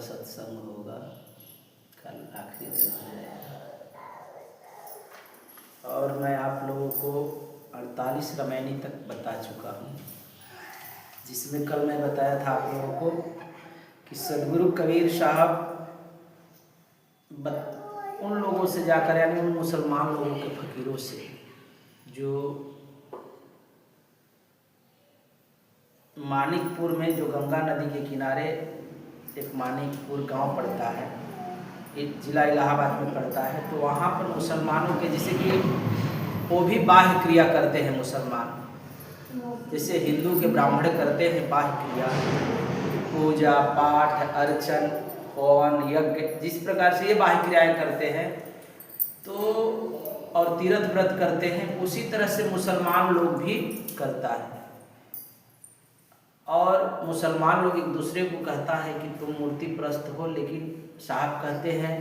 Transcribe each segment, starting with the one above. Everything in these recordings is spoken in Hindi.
सत्संग होगा, कल आखिरी दिन हो जाएगा। और मैं आप लोगों को 48 रामायणी तक बता चुका हूँ, जिसमें कल मैं बताया था आप लोगों को कि सदगुरु कबीर साहब उन लोगों से जाकर, यानी उन मुसलमान लोगों के फकीरों से जो मानिकपुर में, जो गंगा नदी के किनारे एक मानिकपुर गांव पड़ता है, एक जिला इलाहाबाद में पड़ता है, तो वहाँ पर मुसलमानों के, जैसे कि वो भी बाह्य क्रिया करते हैं मुसलमान, जैसे हिंदू के ब्राह्मण करते हैं बाह्य क्रिया, पूजा पाठ अर्चन हवन यज्ञ, जिस प्रकार से ये बाह्य क्रियाएं करते हैं तो और तीर्थ व्रत करते हैं, उसी तरह से मुसलमान लोग भी करता है। और मुसलमान लोग एक दूसरे को कहता है कि तुम मूर्ति प्रस्त हो, लेकिन साहब कहते हैं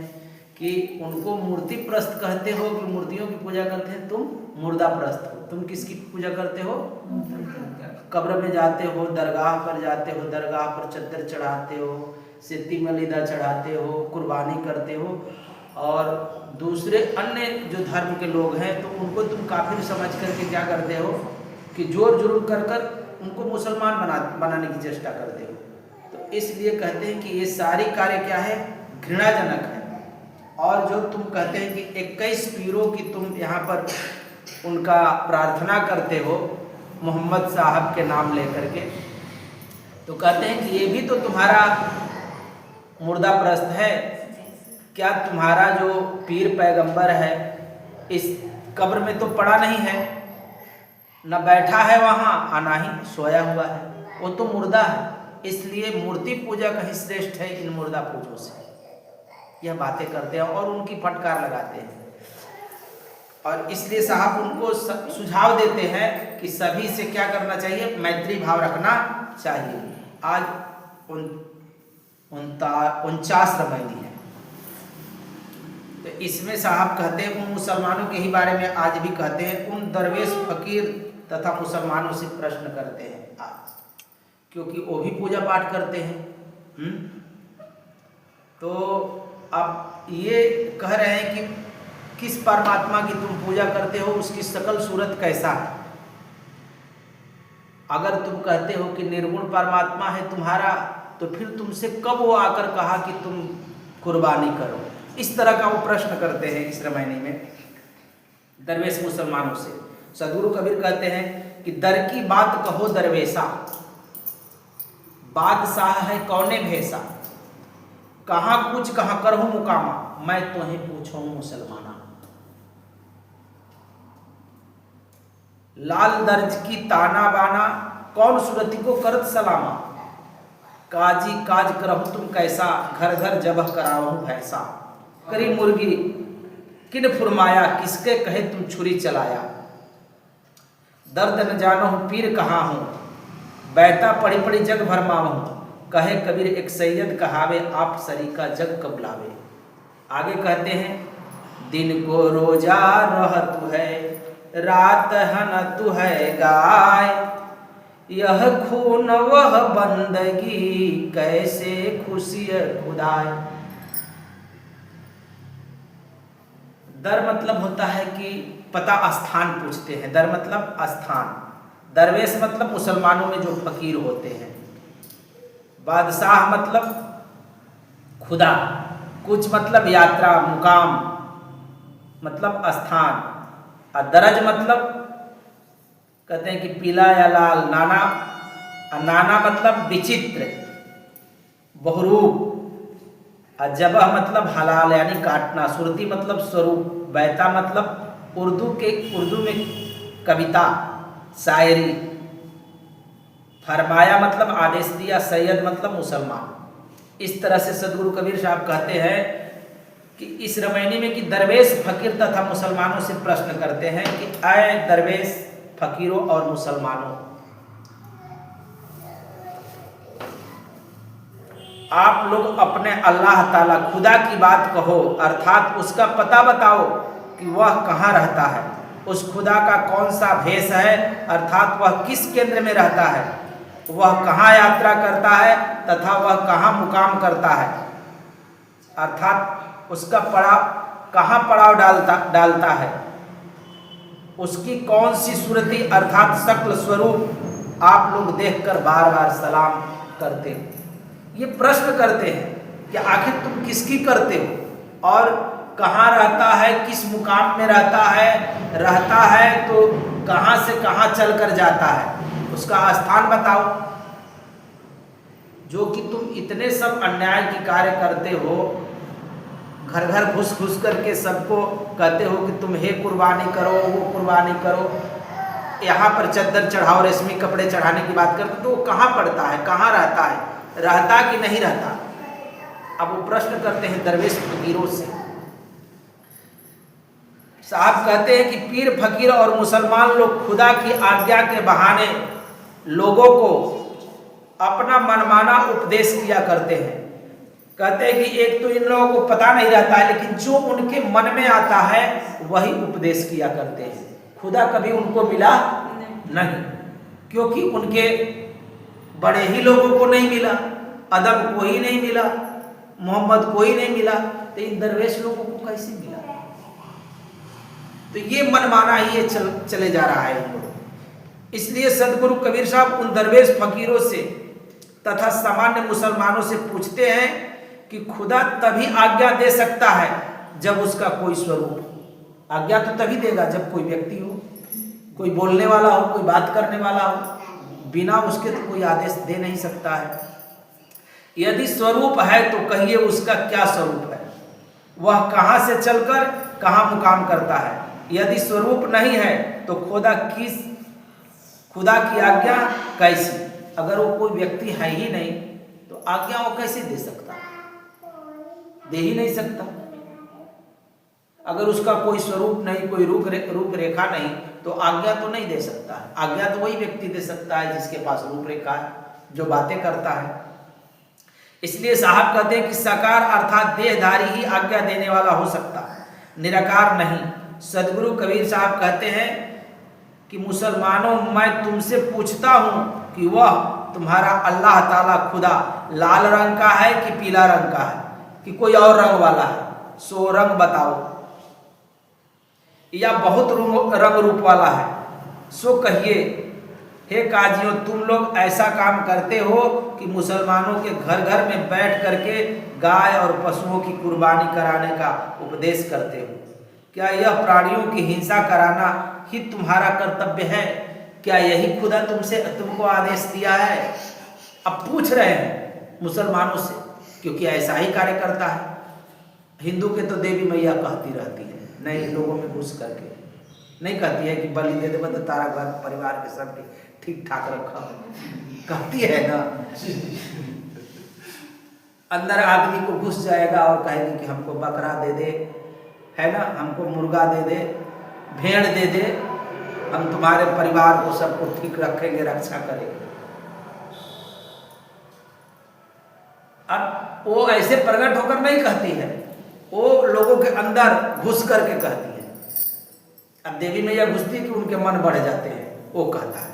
कि उनको मूर्ति प्रस्त कहते हो कि मूर्तियों की पूजा करते हैं, तुम मुर्दा प्रस्त हो। तुम किसकी पूजा करते हो? कब्र में जाते हो, दरगाह पर जाते हो, दरगाह पर चद्दर चढ़ाते हो, सिद्धी मलिदा चढ़ाते हो, कुर्बानी करते हो, और दूसरे अन्य जो धर्म के लोग हैं तो उनको तुम काफिर समझ करके क्या करते हो कि जोर जुलूम कर कर उनको मुसलमान बनाने की चेष्टा करते हो। तो इसलिए कहते हैं कि ये सारी कार्य क्या है? घृणाजनक है। और जो तुम कहते हैं कि 21 पीरों की तुम यहाँ पर उनका प्रार्थना करते हो मोहम्मद साहब के नाम लेकर के, तो कहते हैं कि ये भी तो तुम्हारा मुर्दा प्रस्त है। क्या तुम्हारा जो पीर पैगंबर है इस कब्र में तो पड़ा नहीं है, न बैठा है वहाँ और ना ही सोया हुआ है, वो तो मुर्दा है। इसलिए मूर्ति पूजा कहीं श्रेष्ठ है इन मुर्दा पूजों से। यह बातें करते हैं और उनकी फटकार लगाते हैं, और इसलिए साहब उनको सुझाव देते हैं कि सभी से क्या करना चाहिए? मैत्री भाव रखना चाहिए। आज 49 रामायणी है, तो इसमें साहब कहते हैं उन मुसलमानों के ही बारे में आज भी कहते हैं, उन दरवेश फकीर तथा मुसलमानों से प्रश्न करते हैं आज, क्योंकि वो भी पूजा पाठ करते हैं। तो अब ये कह रहे हैं कि किस परमात्मा की तुम पूजा करते हो, उसकी शकल सूरत कैसा है। अगर तुम कहते हो कि निर्गुण परमात्मा है तुम्हारा, तो फिर तुमसे कब वो आकर कहा कि तुम कुर्बानी करो? इस तरह का वो प्रश्न करते हैं इस रामायणी में दरवेश मुसलमानों से। सदगुरु कबीर कहते हैं कि दर की बात कहो दरवेशा, बादशाह है कौने भेसा, कहाँ कुछ कहाँ करहूं मुकामा, मैं तुम्हें पूछूं मुसलमाना। लाल दर्ज की ताना बाना, कौन सूरती को करत सलामा, काजी काज करहूं तुम कैसा, घर घर जबह करावहूं भैंसा। करी मुर्गी किन फुरमाया, किसके कहे तुम छुरी चलाया। दर्द न जानो हूँ पीर कहाँ हूँ, बैठा पड़ी पड़ी जग भरमावहूं। कहे कबीर एक सैयद कहावे, आप सरीका जग कब लावे। आगे कहते हैं दिन को रोजा रहतु है, रात हनतु है गाय, यह खून वह बंदगी, कैसे खुशी खुदाए। दर मतलब होता है कि पता, स्थान पूछते हैं। दर मतलब स्थान, दरवेश मतलब मुसलमानों में जो फकीर होते हैं। बादशाह मतलब खुदा, कुछ मतलब यात्रा मुकाम मतलब स्थान, और दरज मतलब कहते हैं कि पीला या लाल। नाना, नाना मतलब विचित्र बहुरूप, और जबह मतलब हलाल यानी काटना। सुरती मतलब स्वरूप, बैता मतलब उर्दू में कविता शायरी। फरमाया मतलब आदेश दिया, सैयद मतलब मुसलमान। इस तरह से सदगुरु कबीर साहब कहते हैं कि इस रामायणी में कि दरवेश फकीर तथा मुसलमानों से प्रश्न करते हैं कि आए दरवेश फकीरों और मुसलमानों, आप लोग अपने अल्लाह ताला खुदा की बात कहो, अर्थात उसका पता बताओ कि वह कहाँ रहता है, उस खुदा का कौन सा भेष है, अर्थात वह किस केंद्र में रहता है, वह कहाँ यात्रा करता है तथा वह कहाँ मुकाम करता है, अर्थात उसका पड़ाव कहाँ पड़ाव डालता है, उसकी कौन सी सूरती अर्थात शक्ल स्वरूप आप लोग देखकर बार बार सलाम करते हो। ये प्रश्न करते हैं कि आखिर तुम किसकी करते हो और कहाँ रहता है, किस मुकाम में रहता है तो कहाँ से कहाँ चलकर जाता है, उसका स्थान बताओ। जो कि तुम इतने सब अन्याय की कार्य करते हो, घर घर घुस घुस करके सबको कहते हो कि तुम हे कुर्बानी करो, वो कुर्बानी करो, यहाँ पर चद्दर चढ़ाओ, रेशमी कपड़े चढ़ाने की बात करते, तो वो कहाँ पड़ता है, कहाँ रहता कि नहीं रहता। अब वो प्रश्न करते हैं दरवेश फकीरों से। साहब कहते हैं कि पीर फकीर और मुसलमान लोग खुदा की आज्ञा के बहाने लोगों को अपना मनमाना उपदेश किया करते हैं। कहते हैं कि एक तो इन लोगों को पता नहीं रहता है, लेकिन जो उनके मन में आता है वही उपदेश किया करते हैं। खुदा कभी उनको मिला नहीं, क्योंकि उनके बड़े ही लोगों को नहीं मिला, अदम को ही नहीं मिला, मोहम्मद को ही नहीं मिला, तो इन दरवेश लोगों को कैसे मिला। तो ये मनमाना ही ये चले जा रहा है इन लोगों। इसलिए सदगुरु कबीर साहब उन दरवेश फकीरों से तथा सामान्य मुसलमानों से पूछते हैं कि खुदा तभी आज्ञा दे सकता है जब उसका कोई स्वरूप। आज्ञा तो तभी देगा जब कोई व्यक्ति हो, कोई बोलने वाला हो, कोई बात करने वाला हो। बिना उसके तो कोई आदेश दे नहीं सकता है। यदि स्वरूप है तो कहिए उसका क्या स्वरूप है, वह कहाँ से चलकर कहाँ मुकाम करता है। यदि स्वरूप नहीं है तो खुदा की आज्ञा कैसी। अगर वो कोई व्यक्ति है ही नहीं तो आज्ञा वो कैसे दे सकता, दे ही नहीं सकता। अगर उसका कोई स्वरूप नहीं, कोई रूप रेखा नहीं, तो आज्ञा तो नहीं दे सकता है। आज्ञा तो वही व्यक्ति दे सकता है जिसके पास रूप रेखा है, जो बातें करता है। इसलिए साहब कहते हैं कि साकार अर्थात देहधारी ही आज्ञा देने वाला हो सकता है, निराकार नहीं। सदगुरु कबीर साहब कहते हैं कि मुसलमानों, मैं तुमसे पूछता हूँ कि वह तुम्हारा अल्लाह ताला खुदा लाल रंग का है कि पीला रंग का है कि कोई और रंग वाला है, सो रंग बताओ। या बहुत रंग रूप वाला है, सो कहिए। हे काजियों, तुम लोग ऐसा काम करते हो कि मुसलमानों के घर घर में बैठ करके गाय और पशुओं की कुर्बानी कराने का उपदेश करते हो। क्या यह प्राणियों की हिंसा कराना ही तुम्हारा कर्तव्य है? क्या यही खुदा तुमको आदेश दिया है? अब पूछ रहे हैं मुसलमानों से, क्योंकि ऐसा ही कार्य करता है। हिंदू के तो देवी मैया कहती रहती है, नए लोगों में घुस करके नहीं कहती है कि बलि दे दे तो तारा घर परिवार के सबके ठीक ठाक रखा, कहती है ना। अंदर आदमी को घुस जाएगा और कहेगी कि हमको बकरा दे दे, है ना, हमको मुर्गा दे दे, भेड़ दे दे, हम तुम्हारे परिवार को सबको ठीक रखेंगे, रक्षा करेंगे। अब वो ऐसे प्रकट होकर नहीं कहती है, वो लोगों के अंदर घुस करके कहती है। अब देवी मैया घुसती है कि उनके मन बढ़ जाते हैं, वो कहता है।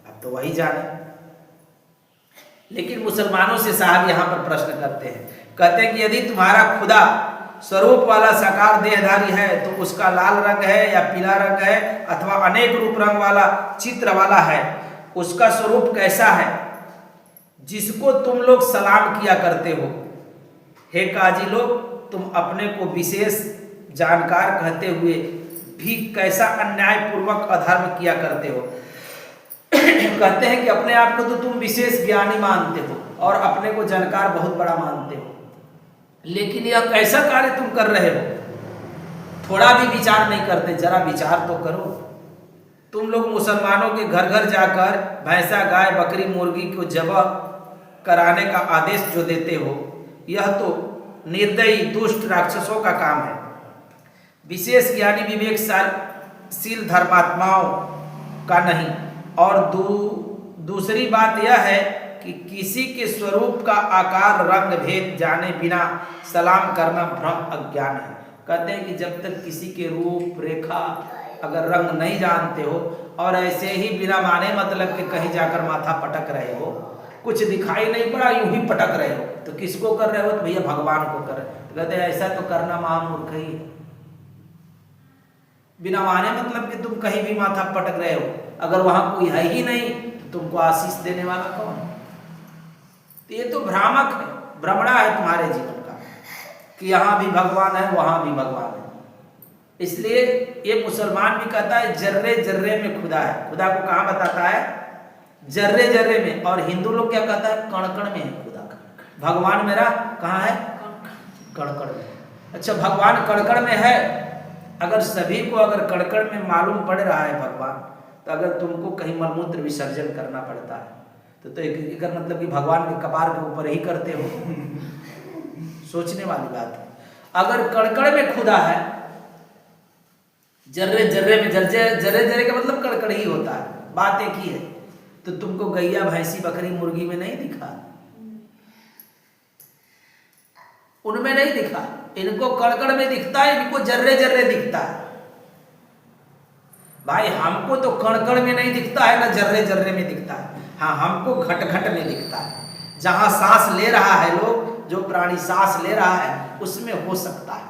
अब तो वही जाने। लेकिन मुसलमानों से साहब यहाँ पर प्रश्न करते हैं, कहते हैं कि यदि तुम्हारा खुदा स्वरूप वाला साकार देहधारी है तो उसका लाल रंग है या पीला रंग है अथवा अनेक रूप रंग वाला चित्र वाला है, उसका स्वरूप कैसा है जिसको तुम लोग सलाम किया करते हो? हे काजी लोग, तुम अपने को विशेष जानकार कहते हुए भी कैसा अन्याय पूर्वक अधर्म किया करते हो। कहते हैं कि अपने आप को तो तुम विशेष ज्ञानी मानते हो और अपने को जानकार बहुत बड़ा मानते हो, लेकिन यह कैसा कार्य तुम कर रहे हो? थोड़ा भी विचार नहीं करते, जरा विचार तो करो। तुम लोग मुसलमानों के घर घर जाकर भैंसा, गाय, बकरी, मुर्गी को ज़बह कराने का आदेश जो देते हो, यह तो निर्दयी दुष्ट राक्षसों का काम है। विशेष ज्ञानी विवेकशील धर्मात्माओं का नहीं। और दूसरी बात यह है कि किसी के स्वरूप का आकार रंग भेद जाने बिना सलाम करना भ्रम अज्ञान है। कहते हैं कि जब तक किसी के रूप रेखा अगर रंग नहीं जानते हो और ऐसे ही बिना माने मतलब के कहीं जाकर माथा पटक रहे हो, कुछ दिखाई नहीं पड़ा, यूं ही पटक रहे हो, तो किसको कर रहे हो? तो भैया भगवान को कर रहे हो। तो कहते हैं ऐसा तो करना महामूर्ख ही है। बिना माने मतलब कि तुम कहीं भी माथा पटक रहे हो, अगर वहां कोई है ही नहीं तो तुमको आशीष देने वाला कौन है? तो ये तो भ्रामक है, भ्रमणा है तुम्हारे जीवन का कि यहाँ भी भगवान है वहां भी भगवान है। इसलिए ये मुसलमान भी कहता है जर्रे जर्रे में खुदा है। खुदा को कहाँ बताता है? जर्रे जर्रे में। और हिंदू लोग क्या कहता है? कण कण में है खुदा का। भगवान मेरा कहाँ है? कण कण में। अच्छा, भगवान कण कण में है। अगर सभी को अगर कण कण में मालूम पड़ रहा है भगवान, तो अगर तुमको कहीं मलमूत्र विसर्जन करना पड़ता है तो एक मतलब कि भगवान के कपार के ऊपर ही करते हो। सोचने वाली बात है। अगर कड़कड़ में खुदा है, जर्रे जर्रे में, जर्रे जर्रे का मतलब कड़कड़ ही होता है, बात एक ही है, तो तुमको गैया भैंसी बकरी मुर्गी में नहीं दिखा? उनमें नहीं दिखा, इनको कड़कड़ में दिखता है, इनको जर्रे जर्रे दिखता है। भाई हमको तो कड़कड़ में नहीं दिखता है ना जर्रे जर्रे में दिखता है। हाँ, हमको घट घट में दिखता है। जहां सांस ले रहा है लोग, जो प्राणी सांस ले रहा है उसमें हो सकता है,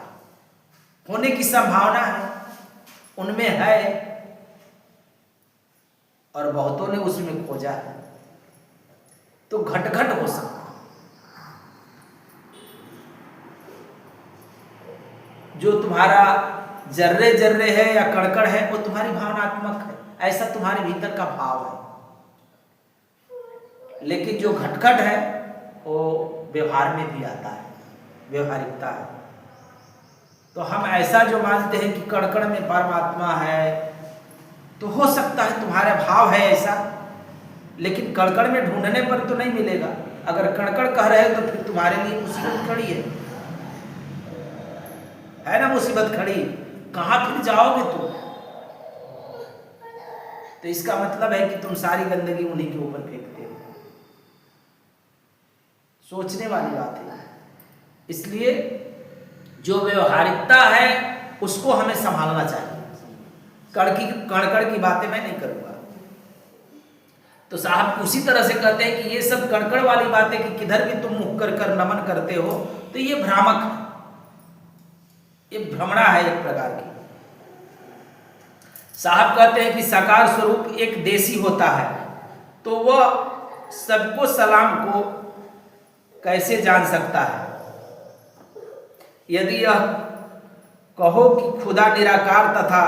होने की संभावना है, उनमें है, और बहुतों ने उसमें खोजा है, तो घट घट हो सकता है। जो तुम्हारा जर्रे जर्रे है या कड़कड़ है वो तुम्हारी भावनात्मक है, ऐसा तुम्हारे भीतर का भाव है। लेकिन जो घटघट है वो व्यवहार में भी आता है, व्यवहारिकता है। तो हम ऐसा जो मानते हैं कि कड़कड़ में परमात्मा है, तो हो सकता है तुम्हारा भाव है ऐसा, लेकिन कड़कड़ में ढूंढने पर तो नहीं मिलेगा। अगर कड़कड़ कह रहे हो तो फिर तुम्हारे लिए मुसीबत खड़ी है ना? मुसीबत खड़ी, कहां फिर जाओगे तुम? तो इसका मतलब है कि तुम सारी गंदगी उन्हीं के ऊपर फेंकते हो। सोचने वाली बात है। इसलिए जो व्यवहारिकता है उसको हमें संभालना चाहिए। कड़कड़ की बातें मैं नहीं करूंगा। तो साहब उसी तरह से कहते हैं कि ये सब कड़कड़ वाली बातें कि किधर भी तुम मुख कर नमन करते हो, तो ये भ्रामक है, ये भ्रमणा है एक प्रकार की। साहब कहते हैं कि साकार स्वरूप एक देशी होता है, तो वह सबको सलाम को कैसे जान सकता है? यदि यह कहो कि खुदा निराकार तथा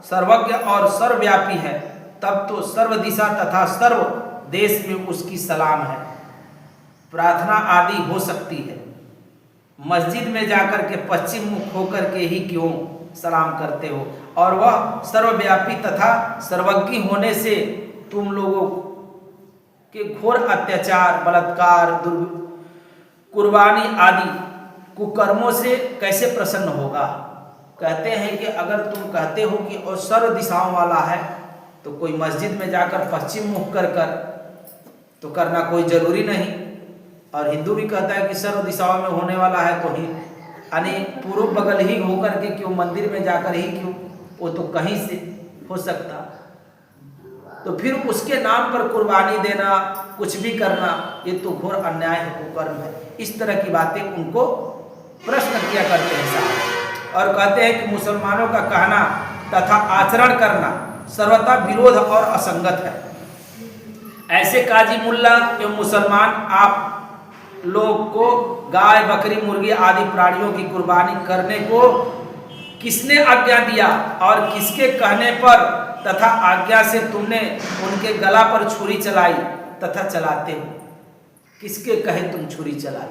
सर्वज्ञ और सर्वव्यापी है, तब तो सर्व दिशा तथा सर्व देश में उसकी सलाम है, प्रार्थना आदि हो सकती है। मस्जिद में जाकर के पश्चिम मुख होकर के ही क्यों सलाम करते हो? और वह सर्वव्यापी तथा सर्वज्ञ होने से तुम लोगों के घोर अत्याचार, बलात्कार, कुर्बानी आदि कुकर्मों से कैसे प्रसन्न होगा? कहते हैं कि अगर तुम कहते हो कि और सर्व दिशाओं वाला है, तो कोई मस्जिद में जाकर पश्चिम मुख कर तो करना कोई जरूरी नहीं। और हिंदू भी कहता है कि सर्व दिशाओं में होने वाला है, तो ही यानी पूर्व बगल ही होकर के क्यों, मंदिर में जाकर ही क्यों, वो तो कहीं से हो सकता। तो फिर उसके नाम पर कुर्बानी देना, कुछ भी करना, ये तो घोर अन्याय है, कुकर्म है। इस तरह की बातें उनको प्रश्न किया करते हैं साहब, और कहते हैं कि मुसलमानों का कहना तथा आचरण करना सर्वथा विरोध और असंगत है। ऐसे काजी मुल्ला एवं मुसलमान आप लोग को गाय, बकरी, मुर्गी आदि प्राणियों की कुर्बानी करने को किसने आज्ञा दिया, और किसके कहने पर तथा आज्ञा से तुमने उनके गला पर छुरी चलाई तथा चलाते हो? किसके कहे तुम छुरी चलाई?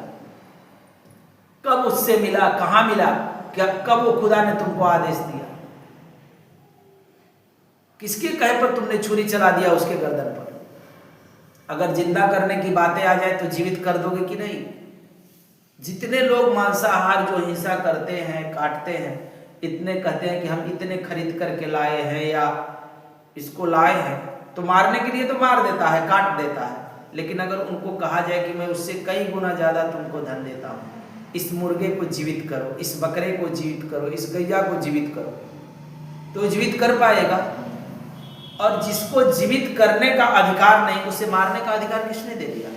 कब उससे मिला, कहां मिला, क्या कब वो खुदा ने तुमको आदेश दिया? किसके कहे पर तुमने छुरी चला दिया उसके गर्दन पर? अगर जिंदा करने की बातें आ जाए तो जीवित कर दोगे कि नहीं? जितने लोग मांसाहार जो हिंसा करते हैं, काटते हैं, इतने कहते हैं कि हम इतने खरीद करके लाए हैं या इसको लाए हैं, तो मारने के लिए तो मार देता है, काट देता है। लेकिन अगर उनको कहा जाए कि मैं उससे कई गुना ज्यादा तुमको धन देता हूं, इस मुर्गे को जीवित करो, इस बकरे को जीवित करो, इस गैया को जीवित करो, तो जीवित कर पाएगा। और जिसको जीवित करने का अधिकार नहीं, उसे मारने का अधिकार किसने दे दिया?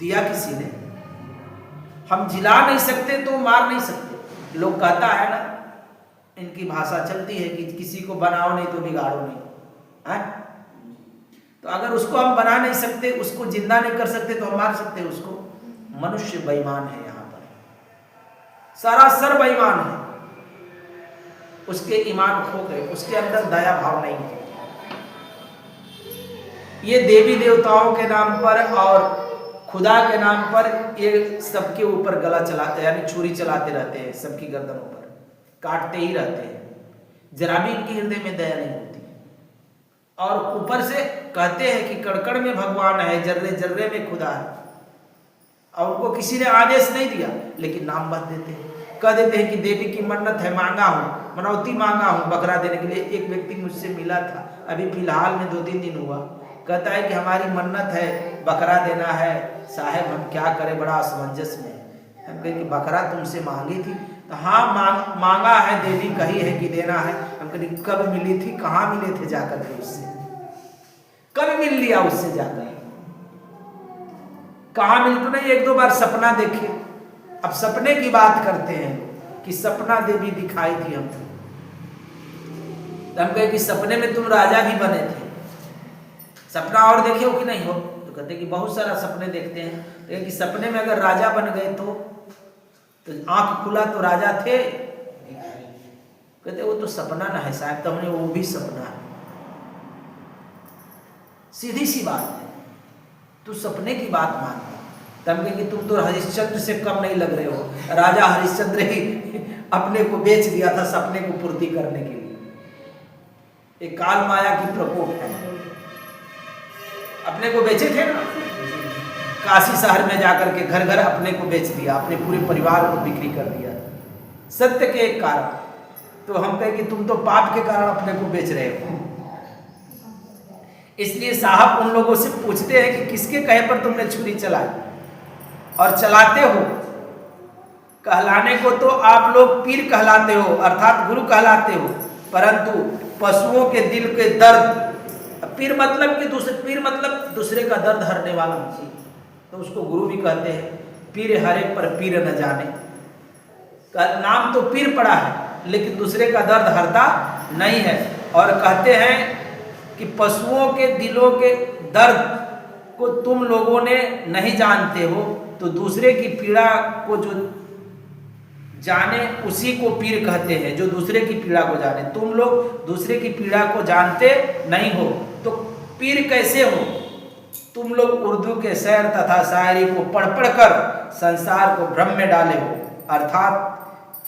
दिया किसी ने। हम जिला नहीं सकते तो मार नहीं सकते। लोग कहता है ना, इनकी भाषा चलती है कि किसी को बनाओ नहीं तो बिगाड़ो नहीं है? तो अगर उसको हम बना नहीं सकते, उसको जिंदा नहीं कर सकते तो हम मार सकते हैं उसको? मनुष्य बेईमान है, यहाँ पर सरासर बेईमान है। उसके ईमान खो गए, उसके अंदर दया भाव नहीं है। ये देवी देवताओं के नाम पर और खुदा के नाम पर ये सबके ऊपर गला चलाते, यानी छुरी चलाते रहते हैं, सबकी गर्दनों पर काटते ही रहते हैं। जरा भी इनके हृदय में दया नहीं होती। और ऊपर से कहते हैं कि कड़कड़ में भगवान है, जर्रे जर्रे में खुदा है। और उनको किसी ने आदेश नहीं दिया, लेकिन नाम बद देते हैं। कह देते हैं कि देवी की मन्नत है, मांगा हूँ, मनौती मांगा हूँ बकरा देने के लिए। एक व्यक्ति मुझसे मिला था अभी फिलहाल में, 2-3 दिन हुआ। कहता है कि हमारी मन्नत है, बकरा देना है साहब, हम क्या करें, बड़ा असमंजस में। हम कहे कि बकरा तुमसे मांगी थी? तो हाँ मांगा है, देवी कही है कि देना है। हम कहे कब मिली थी, कहाँ मिले थे जाकर के उससे, कब मिल लिया उससे जाकर, कहाँ मिल तो नहीं, 1-2 बार सपना देखे। अब सपने की बात करते हैं कि सपना देवी दिखाई थी हमको। हम कहे कि सपने में तुम राजा भी बने थे, सपना और देखे हो कि नहीं हो? तो कहते कि बहुत सारा सपने देखते हैं। तो कि सपने में अगर राजा बन गए तो आंख खुला तो राजा थे? कहते वो तो सपना ना है साहब, तो हमने वो भी सपना है। सीधी सी बात है, तू सपने की बात मानता। तब कहे कि तुम तो हरिश्चंद्र से कम नहीं लग रहे हो। राजा हरिश्चंद्र ही अपने को बेच दिया था सपने को पूर्ति करने के लिए। एक काल माया की प्रकोप है। अपने को बेचे थे ना, काशी शहर में जाकर के घर घर अपने को बेच दिया, अपने पूरे परिवार को बिक्री कर दिया सत्य के एक कारण। तो हम कहे कि तुम तो पाप के कारण अपने को बेच रहे हो। इसलिए साहब उन लोगों से पूछते हैं कि किसके कहे पर तुमने छुरी चलाई और चलाते हो? कहलाने को तो आप लोग पीर कहलाते हो, अर्थात गुरु कहलाते हो, परंतु पशुओं के दिल के दर्द, पीर मतलब कि दूसरे का दर्द हरने वाला, तो उसको गुरु भी कहते हैं। पीर हरे पर पीर न जाने, नाम तो पीर पड़ा है लेकिन दूसरे का दर्द हरता नहीं है। और कहते हैं कि पशुओं के दिलों के दर्द को तुम लोगों ने नहीं जानते हो, तो दूसरे की पीड़ा को जो जाने उसी को पीर कहते हैं, जो दूसरे की पीड़ा को जाने। तुम लोग दूसरे की पीड़ा को जानते नहीं हो तो पीर कैसे हो? तुम लोग उर्दू के शेर तथा शायरी को पढ़ पढ़ कर संसार को भ्रम में डाले हो, अर्थात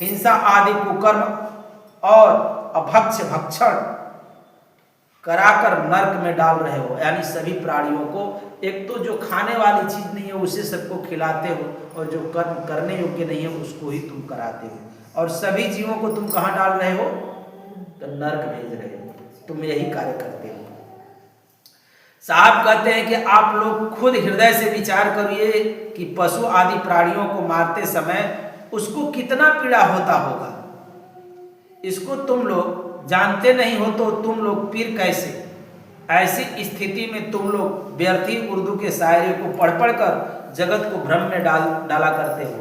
हिंसा आदि कुकर्म और अभक्ष भक्षण कराकर नर्क में डाल रहे हो। यानी सभी प्राणियों को, एक तो जो खाने वाली चीज नहीं है उसे सबको खिलाते हो, और जो कर्म करने योग्य नहीं है उसको ही तुम कराते हो, और सभी जीवों को तुम कहाँ डाल रहे हो? तो नर्क भेज रहे हो। तुम यही कार्य करते हो। साहब कहते हैं कि आप लोग खुद हृदय से विचार करिए कि पशु आदि प्राणियों को मारते समय उसको कितना पीड़ा होता होगा। इसको तुम लोग जानते नहीं हो तो तुम लोग पीर कैसे? ऐसी स्थिति में तुम लोग व्यर्थी उर्दू के शायरी को पढ़ पढ़ कर जगत को भ्रम में डाला करते हो।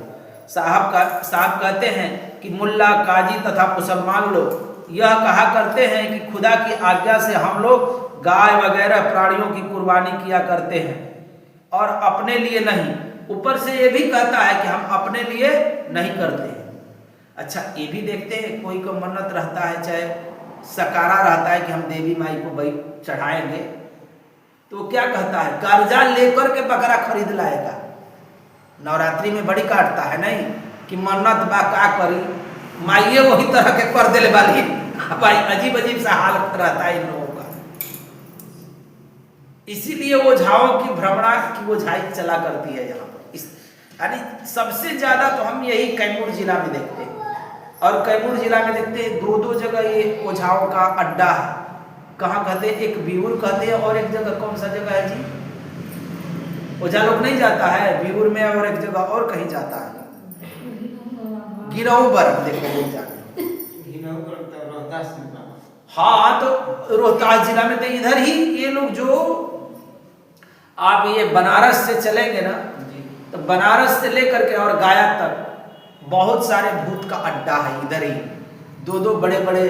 साहब कहते हैं कि मुल्ला, काजी तथा मुसलमान लोग यह कहा करते हैं कि खुदा की आज्ञा से हम लोग गाय वगैरह प्राणियों की कुर्बानी किया करते हैं और अपने लिए नहीं। ऊपर से ये भी कहता है कि हम अपने लिए नहीं करते हैं। अच्छा, ये भी देखते हैं कोई को मन्नत रहता है, चाहे सकारा रहता है कि हम देवी माई को चढ़ाएंगे, तो क्या कहता है? कर्जा लेकर के बकरा खरीद लाएगा। नवरात्रि में बड़ी काटता है नहीं कि मन्नत बा का करी, माइये वही तरह के कर देले वाली। भाई अजीब अजीब सा हाल रहता है इन लोगों का। इसीलिए वो झाओं की भ्रमणा की वो झाई चला करती है यहाँ पर। यानी सबसे ज्यादा तो हम यही कैमूर जिला में देखते हैं, और कैमूर जिला में देखते हैं 2-2 जगह ये ओझाओं का अड्डा है। कहाँ कहते हैं? एक बिहुर कहते हैं, और एक जगह कौन सा जगह है जी? ओझा लोग नहीं जाता है बिहुर में, और एक जगह और कहीं जाता है, गिराऊ बर्फ। देखो लोग जाते, हाँ, तो रोहतास जिला में तो इधर ही ये लोग, जो आप ये बनारस से चलेंगे ना, तो बनारस से लेकर के और गया तक बहुत सारे भूत का अड्डा है। इधर ही दो दो बड़े बड़े,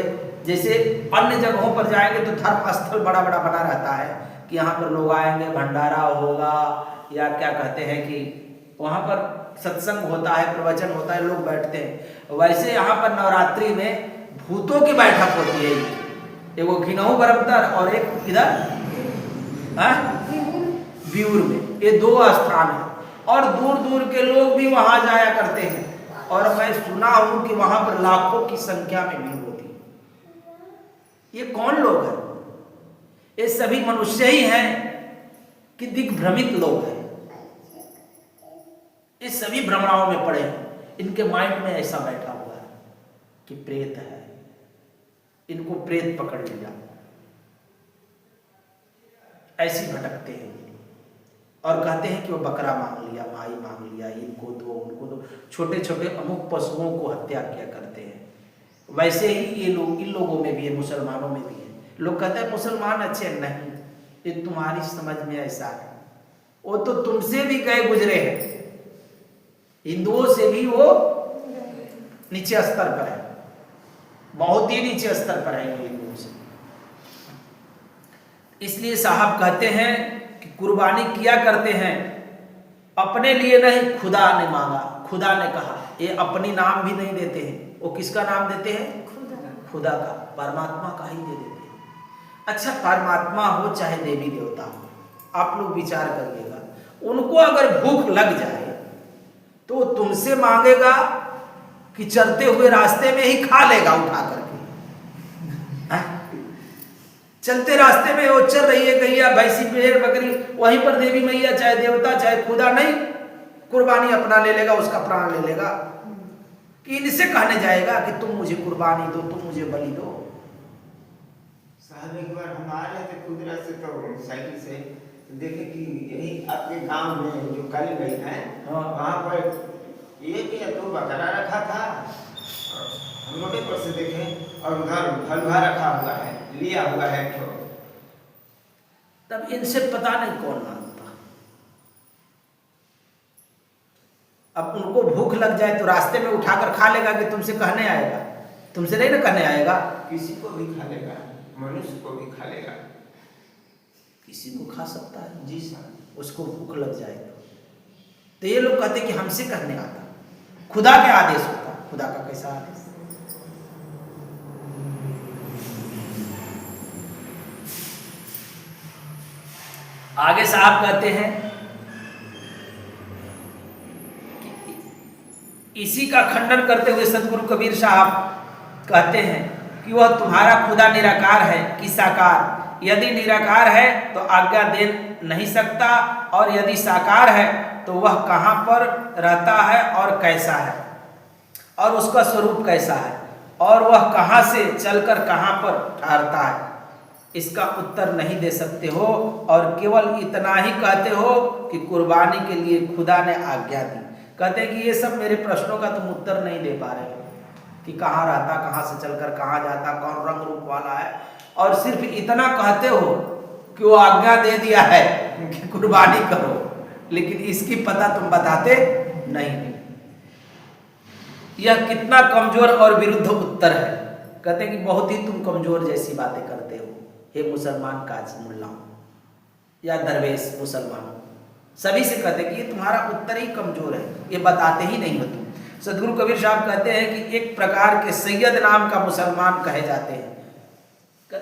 जैसे अन्य जगहों पर जाएंगे तो धर्म स्थल बड़ा बड़ा बना रहता है कि यहाँ पर लोग आएंगे, भंडारा होगा या क्या कहते हैं कि वहाँ पर सत्संग होता है, प्रवचन होता है, लोग बैठते हैं। वैसे यहाँ पर नवरात्रि में भूतों की बैठक होती है। एक वो घिनऊ बरमतर और एक इधर बिऊर में, ये दो स्थान है और दूर दूर के लोग भी वहां जाया करते हैं। और मैं सुना हूं कि वहां पर लाखों की संख्या में भीड़ होती है। ये कौन लोग हैं? ये सभी मनुष्य ही हैं कि दिग्भ्रमित लोग हैं। ये सभी भ्रमणाओं में पड़े हैं। इनके माइंड में ऐसा बैठा हुआ है कि प्रेत है, इनको प्रेत पकड़ लिया, ऐसी भटकते हैं और कहते हैं कि वो बकरा मांग लिया, माई मांग लिया, इनको दो उनको दो। छोटे छोटे अमुक पशुओं को हत्या किया करते हैं। वैसे ही ये लोग, इन लोगों में भी है, मुसलमानों में भी है। लोग कहते हैं मुसलमान अच्छे, नहीं, ये तुम्हारी समझ में ऐसा है। वो तो तुमसे भी गए गुजरे हैं, हिंदुओं से भी वो नीचे स्तर पर है, बहुत ही नीचे स्तर पर है हिंदुओं से। इसलिए साहब कहते हैं कि कुर्बानी किया करते हैं, अपने लिए नहीं, खुदा ने मांगा, खुदा ने कहा। ये अपनी नाम भी नहीं देते हैं, वो किसका नाम देते हैं? खुदा का, परमात्मा का ही दे देते हैं। अच्छा, परमात्मा हो चाहे देवी देवता हो, आप लोग विचार करिएगा, उनको अगर भूख लग जाए तो तुमसे मांगेगा कि चलते हुए रास्ते में ही खा लेगा उठा करके? चलते रास्ते में वो चल रही है गैया, भैंसी, भेड़, बकरी, वहीं पर देवी मैया चाहे देवता चाहे खुदा नहीं, कुर्बानी अपना ले लेगा, उसका प्राण ले लेगा। कि इनसे कहने जाएगा कि तुम मुझे कुर्बानी दो, तुम मुझे बलि दो। साहब एक बार हम आ रहे थे खुदरा से, तो साइकिल से देखे कि यही आपके गांव में जो कल गई है, वहाँ पर एक या दो बकरा रखा था, हम रोड पर से देखे, और उधर हलवा रखा हुआ है, लिया हुआ है। तब इनसे पता नहीं कौन मानता। अब उनको भूख लग जाए तो रास्ते में उठाकर खा लेगा कि तुमसे कहने आएगा? तुमसे नहीं ना कहने आएगा। किसी को भी खा लेगा, मनुष्य को भी खा लेगा, किसी को खा सकता है। जी सर, उसको भूख लग जाए तो ये लोग कहते कि हमसे कहने आता, खुदा के आदेश होता। खुदा का कैसा आदेश? आगे साहब कहते हैं कि इसी का खंडन करते हुए सदगुरु कबीर साहब कहते हैं कि वह तुम्हारा खुदा निराकार है कि साकार? यदि निराकार है तो आज्ञा दे नहीं सकता, और यदि साकार है तो वह कहाँ पर रहता है और कैसा है, और उसका स्वरूप कैसा है, और वह कहाँ से चलकर कहाँ पर ठहरता है, इसका उत्तर नहीं दे सकते हो, और केवल इतना ही कहते हो कि कुर्बानी के लिए खुदा ने आज्ञा दी। कहते हैं कि ये सब मेरे प्रश्नों का तुम उत्तर नहीं दे पा रहे हो कि कहाँ रहता, कहाँ से चलकर कहाँ जाता, कौन रंग रूप वाला है, और सिर्फ इतना कहते हो कि वो आज्ञा दे दिया है कि कुर्बानी करो, लेकिन इसकी पता तुम बताते नहीं। यह कितना कमजोर और विरुद्ध उत्तर है। कहते हैं कि बहुत ही तुम कमजोर जैसी बातें करते हो, हे मुसलमान काजी मुल्लाओं या दरवेश मुसलमानों। सभी से कहते हैं कि ये तुम्हारा उत्तर ही कमजोर है, ये बताते ही नहीं हो तुम। सदगुरु कबीर साहब कहते हैं कि एक प्रकार के सैयद नाम का मुसलमान कहे जाते हैं,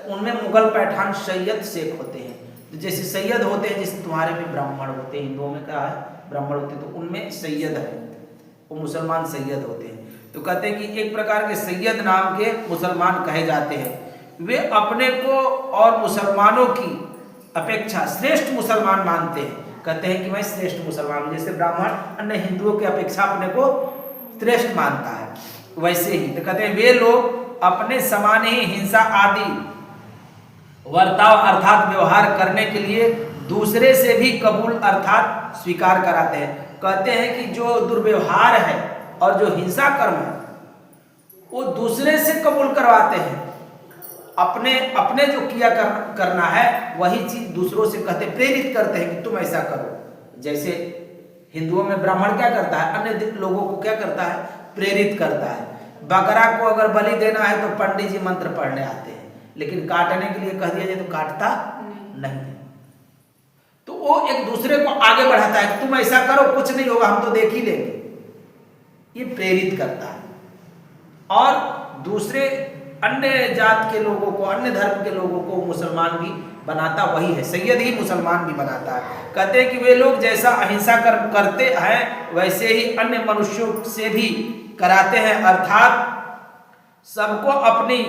उनमें मुगल पैठान सैयद शेख होते हैं। तो जैसे सैयद होते हैं, जैसे तुम्हारे में ब्राह्मण होते हैं, हिंदुओं में क्या है, ब्राह्मण होते हैं, तो उनमें सैयद है, वो मुसलमान सैयद होते हैं। तो कहते हैं कि एक प्रकार के सैयद नाम के मुसलमान कहे जाते हैं। वे अपने को और मुसलमानों की अपेक्षा श्रेष्ठ मुसलमान मानते हैं। कहते हैं कि मैं श्रेष्ठ मुसलमान हूँ। जैसे ब्राह्मण अन्य हिंदुओं की अपेक्षा अपने को श्रेष्ठ मानता है, वैसे ही तो कहते हैं वे लोग अपने समान ही हिंसा आदि वर्ताव अर्थात व्यवहार करने के लिए दूसरे से भी कबूल अर्थात स्वीकार कराते हैं। कहते हैं कि जो दुर्व्यवहार है और जो हिंसा कर्म है वो दूसरे से कबूल करवाते हैं। अपने जो किया करना है वही चीज दूसरों से कहते, प्रेरित करते हैं कि तुम ऐसा करो। जैसे हिंदुओं में ब्राह्मण क्या करता है, अन्य लोगों को क्या करता है, प्रेरित करता है। बकरा को अगर बलि देना है तो पंडित जी मंत्र पढ़ने आते हैं, लेकिन काटने के लिए कह दिया जाए तो काटता नहीं है। तो वो एक दूसरे को आगे बढ़ाता है, तुम ऐसा करो कुछ नहीं होगा, हम तो देख ही लेंगे, ये प्रेरित करता है। और दूसरे अन्य जात के लोगों को, अन्य धर्म के लोगों को मुसलमान भी बनाता वही है, सैयद ही मुसलमान भी बनाता है। कहते हैं कि वे लोग जैसा अहिंसा करते हैं वैसे ही अन्य मनुष्यों से भी कराते हैं, अर्थात सबको अपनी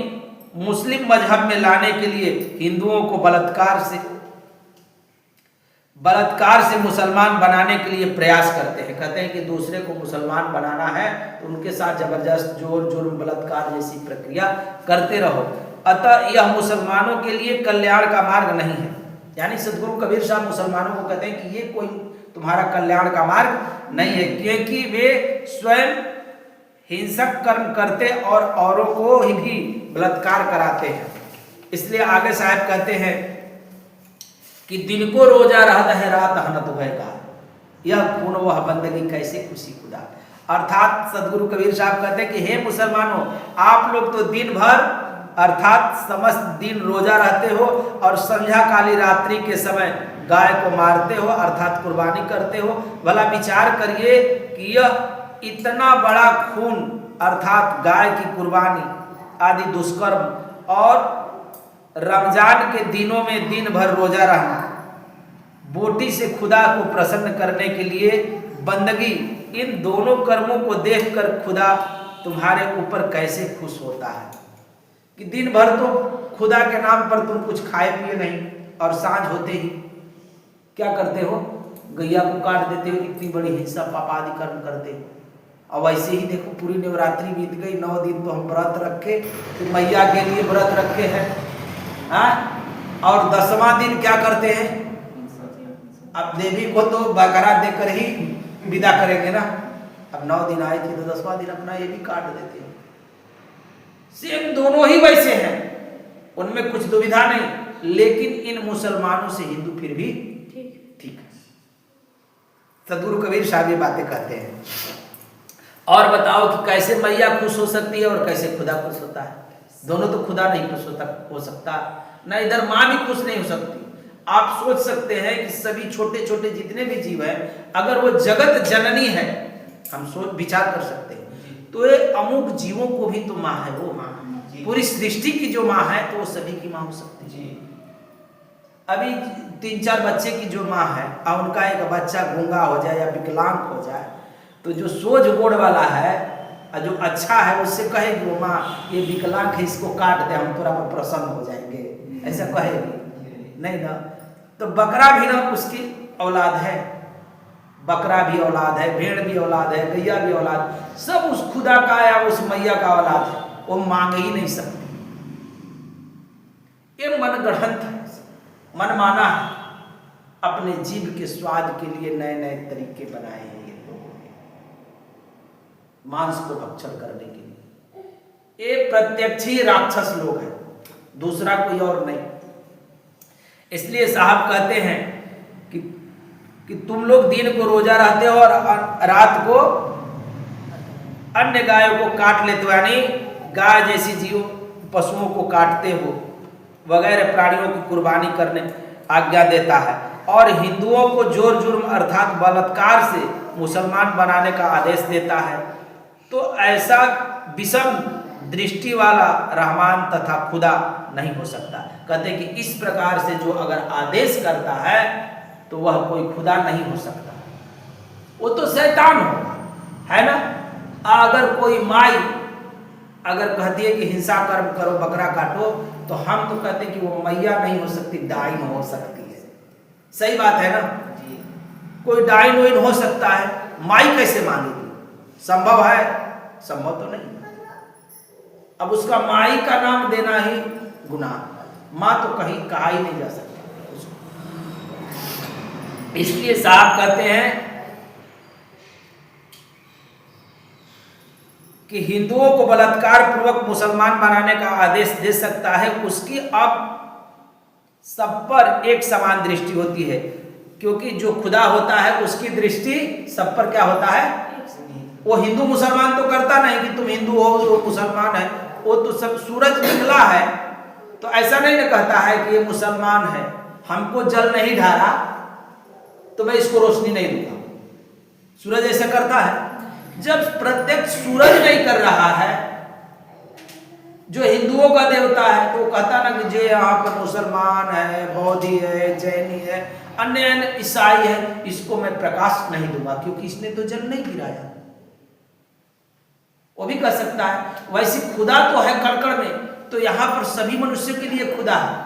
मुस्लिम मजहब में लाने के लिए हिंदुओं को बलात्कार से मुसलमान बनाने के लिए प्रयास करते हैं। कहते हैं कि दूसरे को मुसलमान बनाना है तो उनके साथ जबरदस्त जोर जुर्म बलात्कार जैसी प्रक्रिया करते रहो। अतः यह मुसलमानों के लिए कल्याण का मार्ग नहीं है। यानी सदगुरु कबीर साहब मुसलमानों को कहते हैं कि ये कोई तुम्हारा कल्याण का मार्ग नहीं है, क्योंकि वे स्वयं हिंसक कर्म करते और औरों को ही भी बलात्कार कराते हैं। इसलिए आगे साहब कहते हैं कि दिन को रोजा रहता है रात हनत भय का, यह खून वह बंदगी कैसे खुशी खुदा। अर्थात सदगुरु कबीर साहब कहते हैं कि हे मुसलमानों, आप लोग तो दिन भर अर्थात समस्त दिन रोजा रहते हो और संध्या काली रात्रि के समय गाय को मारते हो अर्थात कुर्बानी करते हो। भला विचार करिए कि यह इतना बड़ा खून अर्थात गाय की कुर्बानी आदि दुष्कर्म और रमजान के दिनों में दिन भर रोजा रहना, बोटी से खुदा को प्रसन्न करने के लिए बंदगी, इन दोनों कर्मों को देखकर खुदा तुम्हारे ऊपर कैसे खुश होता है कि दिन भर तो खुदा के नाम पर तुम कुछ खाए पिए नहीं और सांझ होते ही क्या करते हो, गैया को काट देते हो, इतनी बड़ी हिंसा पापादि कर्म करते हो। और वैसे ही देखो पूरी नवरात्रि बीत गई, 9 दिन तो हम व्रत रखे, तो मैया के लिए व्रत रखे हैं, और 10वां दिन क्या करते हैं, अब देवी को तो बकरा देकर ही विदा करेंगे ना। अब 9 दिन आए थे तो 10वां दिन अपना ये भी काट देते हैं। सेम दोनों ही वैसे हैं, उनमें कुछ दुविधा नहीं, लेकिन इन मुसलमानों से हिंदू फिर भी ठीक है। सदगुरु कबीर साहब ये बातें कहते हैं। और बताओ कि कैसे मैया खुश हो सकती है और कैसे खुदा खुश होता है। दोनों तो खुदा नहीं खुश हो सकता, ना इधर माँ भी खुश नहीं हो सकती। आप सोच सकते हैं कि सभी छोटे छोटे जितने भी जीव हैं, अगर वो जगत जननी है, हम सोच विचार कर सकते हैं, तो ये अमुक जीवों को भी तो माँ है, वो पूरी सृष्टि की जो माँ है तो वो सभी की माँ हो सकती है। अभी 3-4 बच्चे की जो माँ है और उनका एक बच्चा गूंगा हो जाए या विकलांग हो जाए, तो जो सोझ गोड़ वाला है और जो अच्छा है उससे कहेगी वो माँ ये विकलांग है, इसको काट दे, हम थोड़ा पर प्रसन्न हो जाएंगे, ऐसा कहेगी नहीं ना। तो बकरा भी ना उसकी औलाद है, बकरा भी औलाद है, भेड़ भी औलाद है, गैया भी औलाद, सब उस खुदा का या उस मैया का औलाद है, वो मांग ही नहीं सकती। ये मन गढ़ंत है, मन माना है, अपने जीव के स्वाद के लिए नए नए तरीके बनाए हैं ये लोगों ने मांस को भक्षण करने के लिए। ये प्रत्यक्ष ही राक्षस लोग हैं, दूसरा कोई और नहीं। इसलिए साहब कहते हैं कि तुम लोग दिन को रोजा रहते हो और रात को अन्य गायों को काट लेते हो, यानी गाय जैसी जीव पशुओं को काटते हो, वगैरह प्राणियों की कुर्बानी करने आज्ञा देता है, और हिंदुओं को जोर जुर्म अर्थात बलात्कार से मुसलमान बनाने का आदेश देता है। तो ऐसा विषम दृष्टि वाला रहमान तथा खुदा नहीं हो सकता। कहते हैं कि इस प्रकार से जो अगर आदेश करता है तो वह कोई खुदा नहीं हो सकता, वो तो शैतान होगा, है ना। अगर कोई माई अगर कहती है कि हिंसा कर्म करो, बकरा काटो, तो हम तो कहते हैं कि वो मैया नहीं हो सकती, डाइन हो सकती है। सही बात है ना, कोई डाइन वाइन हो सकता है, माई कैसे मानेगी? संभव है? संभव तो नहीं। अब उसका माई का नाम देना ही गुनाह, माँ तो कहीं कहा ही नहीं जा सकता। इसलिए साहब कहते हैं कि हिंदुओं को बलात्कार पूर्वक मुसलमान बनाने का आदेश दे सकता है, उसकी अब सब पर एक समान दृष्टि होती है। क्योंकि जो खुदा होता है उसकी दृष्टि सब पर क्या होता है, वो हिंदू मुसलमान तो करता नहीं कि तुम हिंदू हो वो मुसलमान है, वो तो सब सूरज निकला है तो ऐसा नहीं ना कहता है कि ये मुसलमान है, हमको जल नहीं ढारा तो मैं इसको रोशनी नहीं दूंगा। सूरज ऐसा करता है। जब प्रत्यक्ष सूरज नहीं कर रहा है जो हिंदुओं का देवता है तो कहता ना कि जो यहाँ पर मुसलमान है, बौद्धि है, जैनी है, अन्य अन्य ईसाई है, इसको मैं प्रकाश नहीं दूंगा क्योंकि इसने तो जल नहीं गिराया। वो भी कह सकता है। वैसे खुदा तो है कड़कड़ में, तो यहाँ पर सभी मनुष्य के लिए खुदा है,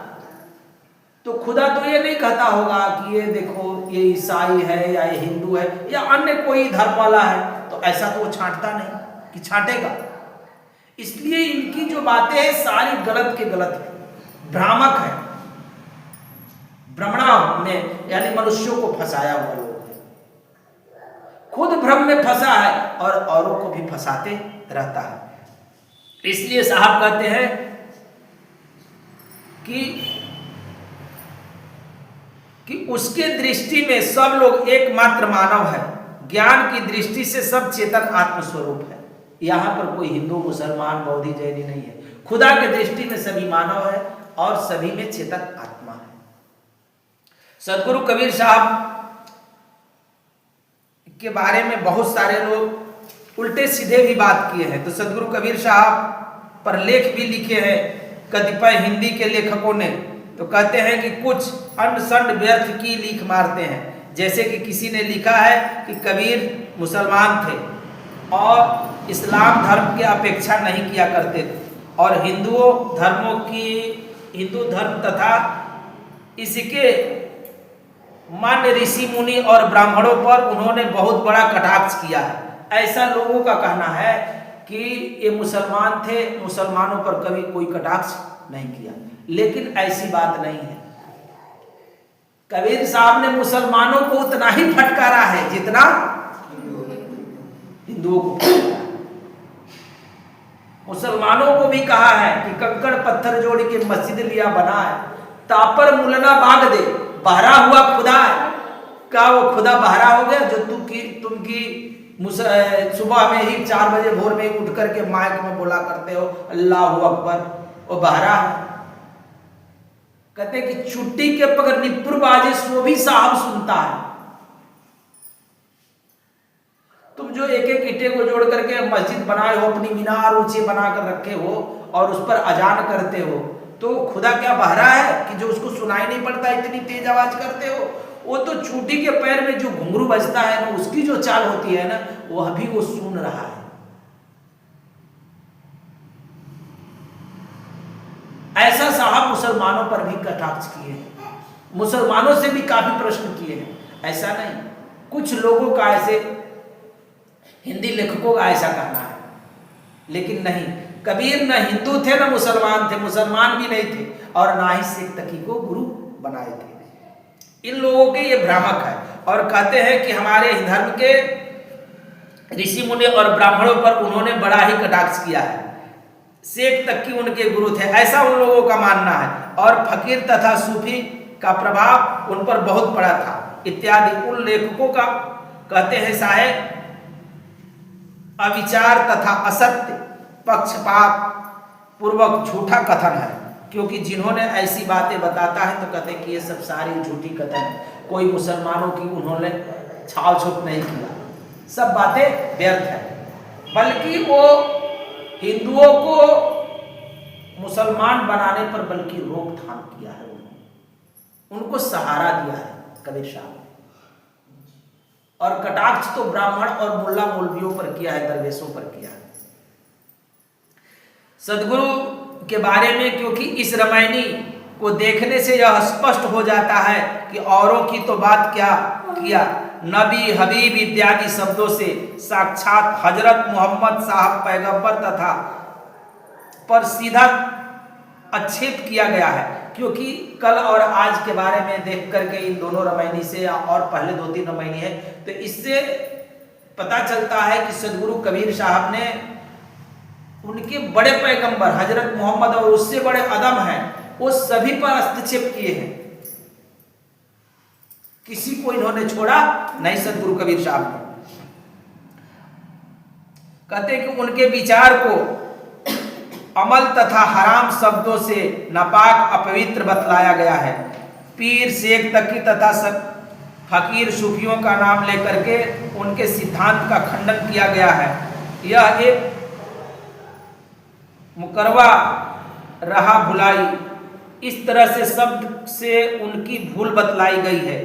तो खुदा तो ये नहीं कहता होगा कि ये देखो ये ईसाई है या ये हिंदू है या अन्य कोई धर्म वाला है, तो ऐसा तो वो छांटता नहीं कि छांटेगा। इसलिए इनकी जो बातें हैं सारी गलत के गलत है, भ्रामक है, भ्रमणा में यानी मनुष्यों को फंसाया हुआ लोग है, खुद भ्रम में फंसा है और औरों को भी फंसाते रहता है। इसलिए साहब कहते हैं कि उसके दृष्टि में सब लोग एकमात्र मानव है, ज्ञान की दृष्टि से सब चेतन आत्मस्वरूप है। यहाँ पर कोई हिंदू मुसलमान बौद्धि जैनी नहीं है, खुदा के दृष्टि में सभी मानव है और सभी में चेतन आत्मा है। सदगुरु कबीर साहब के बारे में बहुत सारे लोग उल्टे सीधे भी बात किए हैं, तो सदगुरु कबीर साहब पर लेख भी लिखे हैं कतिपय हिंदी के लेखकों ने। तो कहते हैं कि कुछ अंड संड व्यर्थ की लीक मारते हैं, जैसे कि किसी ने लिखा है कि कबीर मुसलमान थे और इस्लाम धर्म की अपेक्षा नहीं किया करते थे और हिंदू धर्म तथा इसके मान्य ऋषि मुनि और ब्राह्मणों पर उन्होंने बहुत बड़ा कटाक्ष किया है। ऐसा लोगों का कहना है कि ये मुसलमान थे, मुसलमानों पर कभी कोई कटाक्ष नहीं किया, लेकिन ऐसी बात नहीं है। कबीर साहब ने मुसलमानों को उतना ही फटकारा है जितना हिंदुओं को फटकारा। मुसलमानों को भी कहा है कि कंकड़ पत्थर जोड़ के मस्जिद लिया बनाए, तापर मुलना बाग दे, बहरा हुआ खुदा है। क्या वो खुदा बहरा हो गया जो तुमकी सुबह में ही 4 बजे भोर में उठ करके माइक में बोला करते हो अल्लाह अकबर, वो बहरा है? कहते कि छुट्टी के पगर निपुर बाजे सो भी साहब सुनता है। तुम जो एक एक ईंटे को जोड़ करके मस्जिद बनाए हो, अपनी मीनार ऊंचे बनाकर रखे हो और उस पर अजान करते हो, तो खुदा क्या बहरा है कि जो उसको सुनाई नहीं पड़ता, इतनी तेज आवाज करते हो? वो तो चूटी के पैर में जो घुंघरू बजता है ना, उसकी जो चाल होती है ना, वह भी वो सुन रहा है। ऐसा साहब मुसलमानों पर भी कटाक्ष किए हैं, मुसलमानों से भी काफी प्रश्न किए हैं। ऐसा नहीं, कुछ लोगों का ऐसे हिंदी लेखकों का ऐसा कहना है, लेकिन नहीं, कबीर न हिंदू थे न मुसलमान थे, मुसलमान भी नहीं थे और ना ही सिख तकी को गुरु बनाए थे। इन लोगों के ये भ्रामक है और कहते हैं कि हमारे धर्म के ऋषि मुनि और ब्राह्मणों पर उन्होंने बड़ा ही कटाक्ष किया है, शेख तक की उनके गुरु थे, ऐसा उन लोगों का मानना है। और फकीर तथा सूफी का प्रभाव उन पर बहुत पड़ा था इत्यादि उन लेखकों का कहते हैं साहेब अविचार तथा असत्य पक्षपात पूर्वक झूठा कथन है, क्योंकि जिन्होंने ऐसी बातें बताता है तो कहते हैं कि ये सब सारी झूठी कथन है, कोई मुसलमानों की उन्होंने छाव छूप नहीं किया, सब बातें व्यर्थ है, बल्कि वो हिंदुओं को मुसलमान बनाने पर बल्कि रोकथाम किया है, उनको सहारा दिया है कबीर साहब। और कटाक्ष तो ब्राह्मण और मुल्ला मौलवियों पर किया है, दरवेशों पर किया है। सदगुरु के बारे में क्योंकि इस रामायणी को देखने से यह स्पष्ट हो जाता है कि औरों की तो बात क्या किया, नबी हबीब इत्यादि शब्दों से साक्षात हजरत मोहम्मद साहब पैगंबर तथा पर सीधा आक्षेप किया गया है। क्योंकि कल और आज के बारे में देख करके इन दोनों रामायणी से और पहले 2-3 रामायणी है, तो इससे पता चलता है कि सदगुरु कबीर साहब ने उनके बड़े पैगंबर हजरत मोहम्मद और उससे बड़े अदम हैं, वो सभी पर हस्तक्षेप किए हैं किसी को इन्होंने छोड़ा नहीं सदगुरु कबीर साहब ने। कहते कि उनके विचार को अमल तथा हराम शब्दों से नापाक अपवित्र बतलाया गया है। पीर शेख तकी तथा फकीर सूफियों का नाम लेकर के उनके सिद्धांत का खंडन किया गया है। यह एक मुकरवा रहा भुलाई, इस तरह से शब्द से उनकी भूल बतलाई गई है।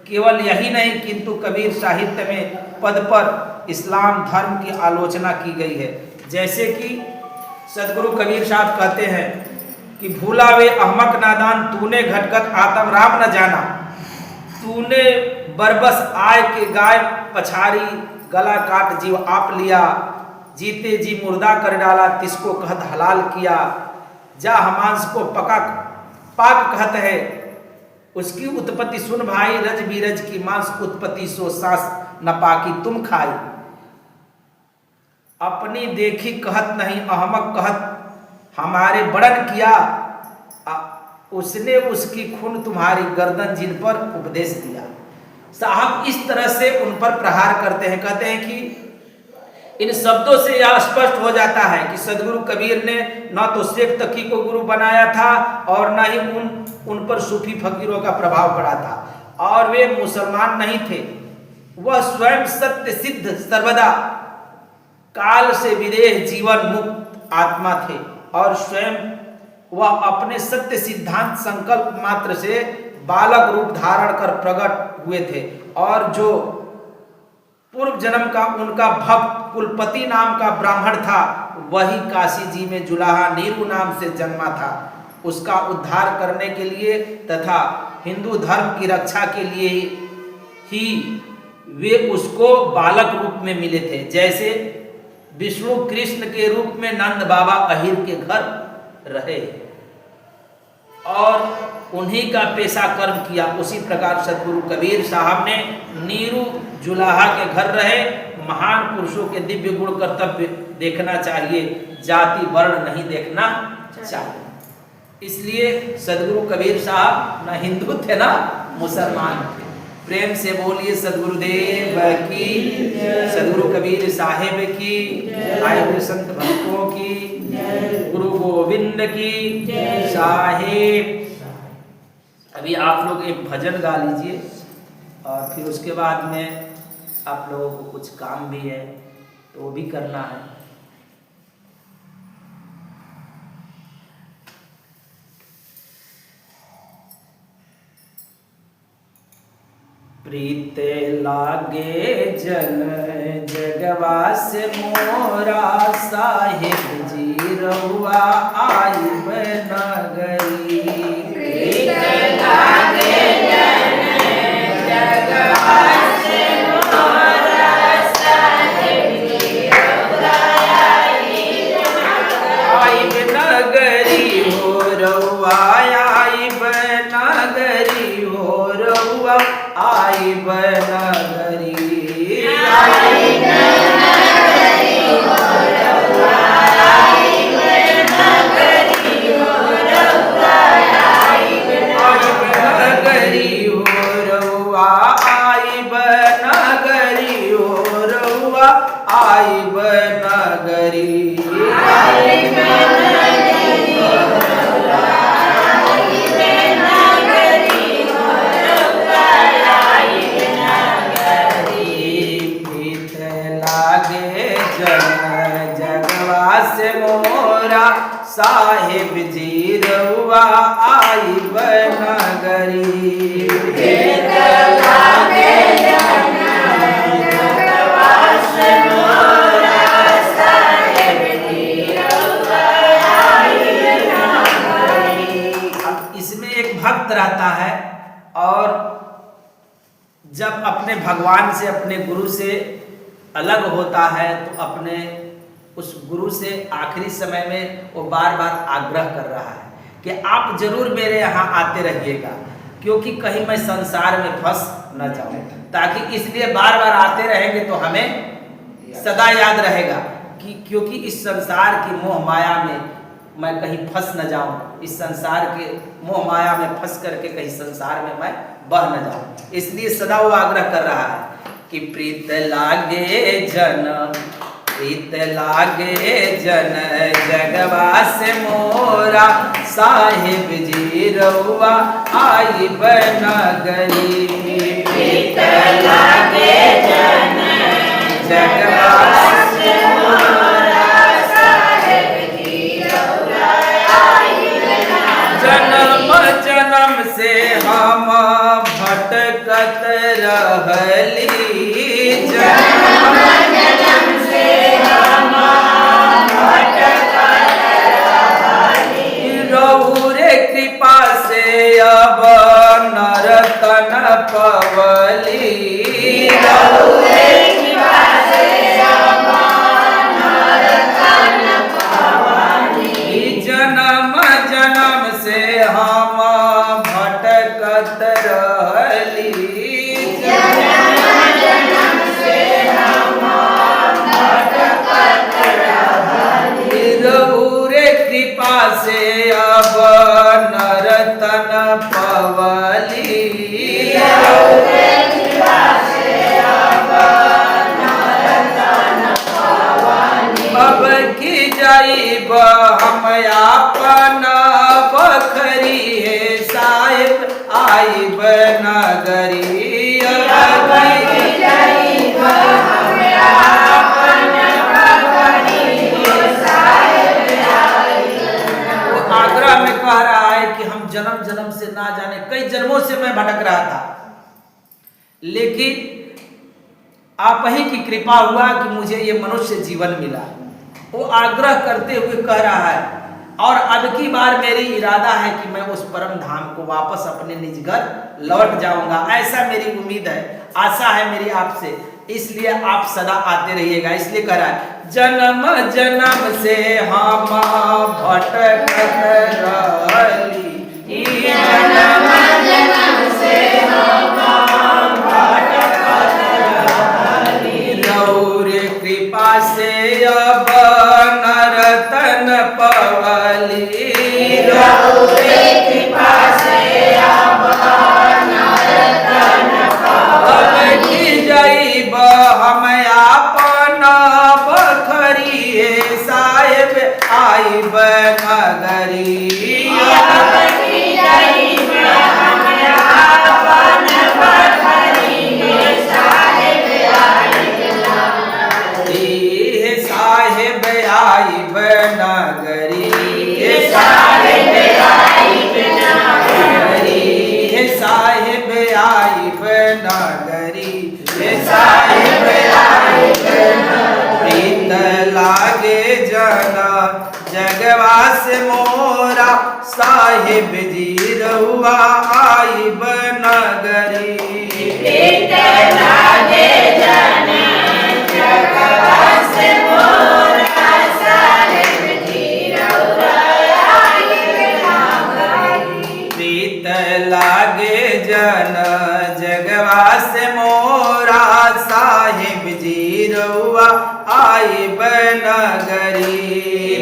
केवल यही नहीं किंतु कबीर साहित्य में पद पर इस्लाम धर्म की आलोचना की गई है। जैसे कि सदगुरु कबीर साहब कहते हैं कि भूला वे अहमक नादान, तूने घटगट आत्म राम न जाना, तूने बरबस आय के गाय पछारी, गला काट जीव आप लिया, जीते जी मुर्दा कर डाला, तिसको कहत हलाल किया, जा हमांस को पका पाक कहत है, उसकी उत्पत्ति सुन भाई, रज बीरज की मांस उत्पत्ति सो सांस न पाकी तुम खाई, अपनी देखी कहत नहीं अहमक कहत हमारे बड़न किया, उसने उसकी खून तुम्हारी गर्दन जिन पर उपदेश दिया। साहब इस तरह से उन पर प्रहार करते हैं। कहते हैं कि इन शब्दों से यह स्पष्ट हो जाता है कि सदगुरु कबीर ने न तो शेख तकी को गुरु बनाया था और न ही उन पर सूफी फकीरों का प्रभाव पड़ा था, और वे मुसलमान नहीं थे। वह स्वयं सत्य सिद्ध सर्वदा काल से विदेह जीवन मुक्त आत्मा थे, और स्वयं वह अपने सत्य सिद्धांत संकल्प मात्र से बालक रूप धारण कर प्रकट हुए थे, और जो पूर्व जन्म का उनका भक्त कुलपति नाम का ब्राह्मण था, वही काशी जी में जुलाहा नीरू नाम से जन्मा था। उसका उद्धार करने के लिए तथा हिंदू धर्म की रक्षा के लिए ही वे उसको बालक रूप में मिले थे। जैसे विष्णु कृष्ण के रूप में नंद बाबा अहिर के घर रहे और उन्हीं का पेशा कर्म किया, उसी प्रकार सदगुरु कबीर साहब ने नीरू जुलाहा के घर रहे। महान पुरुषों के दिव्य गुण कर्तव्य देखना चाहिए, जाति वर्ण नहीं देखना चाहिए। इसलिए सदगुरु कबीर साहब न हिंदू थे ना मुसलमान थे। प्रेम से बोलिए सदगुरुदेव की, सदगुरु कबीर साहेब की, आए हुए संत भक्तों की, गुरु गोविंद की साहेब। अभी आप लोग एक भजन गा लीजिए और फिर उसके बाद में आप लोगों को कुछ काम भी है तो वो भी करना है। प्रीत लागे जन जगवा से मोरा, साहिब जी रहुआ आई नगरी। प्रीत लागे जन जगवा से मोरा, साहिब जी रहुआ आई नगरी हो, रहुआ आई नगरी हो, रहुआ आई नगरी, आई नगरी हो, रहुआ आई नगरी हो, रहुआ आई नगरी हो, रहुआ आई नगरी हो, रहुआ आई नगरी, आई नगरी हो, रहुआ से मोरा, साहिब जी रहुआ आई नगरी। इसमें एक भक्त रहता है और जब अपने भगवान से अपने गुरु से अलग होता है तो अपने उस गुरु से आखिरी समय में वो बार बार आग्रह कर रहा है कि आप जरूर मेरे यहाँ आते रहिएगा, क्योंकि कहीं मैं संसार में फंस न जाऊं, ताकि इसलिए बार बार आते रहेंगे तो हमें सदा याद रहेगा कि क्योंकि इस संसार की मोह माया में मैं कहीं फंस न जाऊं, इस संसार के मोह माया में फंस करके कहीं संसार में मैं बह न जाओ। इसलिए सदा वो आग्रह कर रहा है कि प्रीत लागे जन जगवा से मोरा, साहिब जी रउआ आई बनगरी। प्रीत लागे जन जगवा से मोरा, साहिब जी रउआ आई बनगरी। जन्म जन्म से हम भटकत रहली, जन्म जन्म से हम भटकत रहली। रउरे कृपा से अब नरतन पवली। रउरे कृपा से अब नरतन पवली। जन्म जन्म से हम भटकत रहली, जन्म जन्म से हम भटकत रहली। रउरे कृपा से अब नरतन पवली। रउरे कृपा से अब नरतन पवली। अब की जाइब हम आपन बखरी है, साहिब आइब नगरी। अब की जाइब हम आपन बखरी है, साहिब आइब वो आगरा में कह रहा है कि हम जन्म जन्म से ना जाने कई जन्मों से मैं भटक रहा था, लेकिन आप ही की कृपा हुआ कि मुझे ये मनुष्य जीवन मिला। वो आग्रह करते हुए कह रहा है, और अब की बार मेरी इरादा है कि मैं उस परम धाम को वापस अपने निज घर लौट जाऊंगा। ऐसा मेरी उम्मीद है, आशा है मेरी आपसे, इसलिए आप सदा आते रहिएगा। इसलिए कह रहा है जन्म जन्म से हम भटकत रहली, जन्म जन्म से हम भटकत रहली। रउरे कृपा से अब नरतन पवली। रउरे कृपा से अब नरतन अब की जाइब हम आपन बखरी है, साहिब आइब नगरी। अब की जाइब हम आपन बखरी है, साहिब आइब नगरी। हे साहिब आइब नगरी, हे साहिब आइब नगरी। हे साहिब आइब नगरी, हे साहिब आइब नगरी। प्रीत लागे जना जगवा से मोरा, साहिब जी रउआ आइब नगरी। प्रीत लागे जन जगवा से मोरा, साहिब जी रउआ आइब नगरी। प्रीत लागे जन जगवा से मोरा, साहिब जी रउआ आइब नगरी।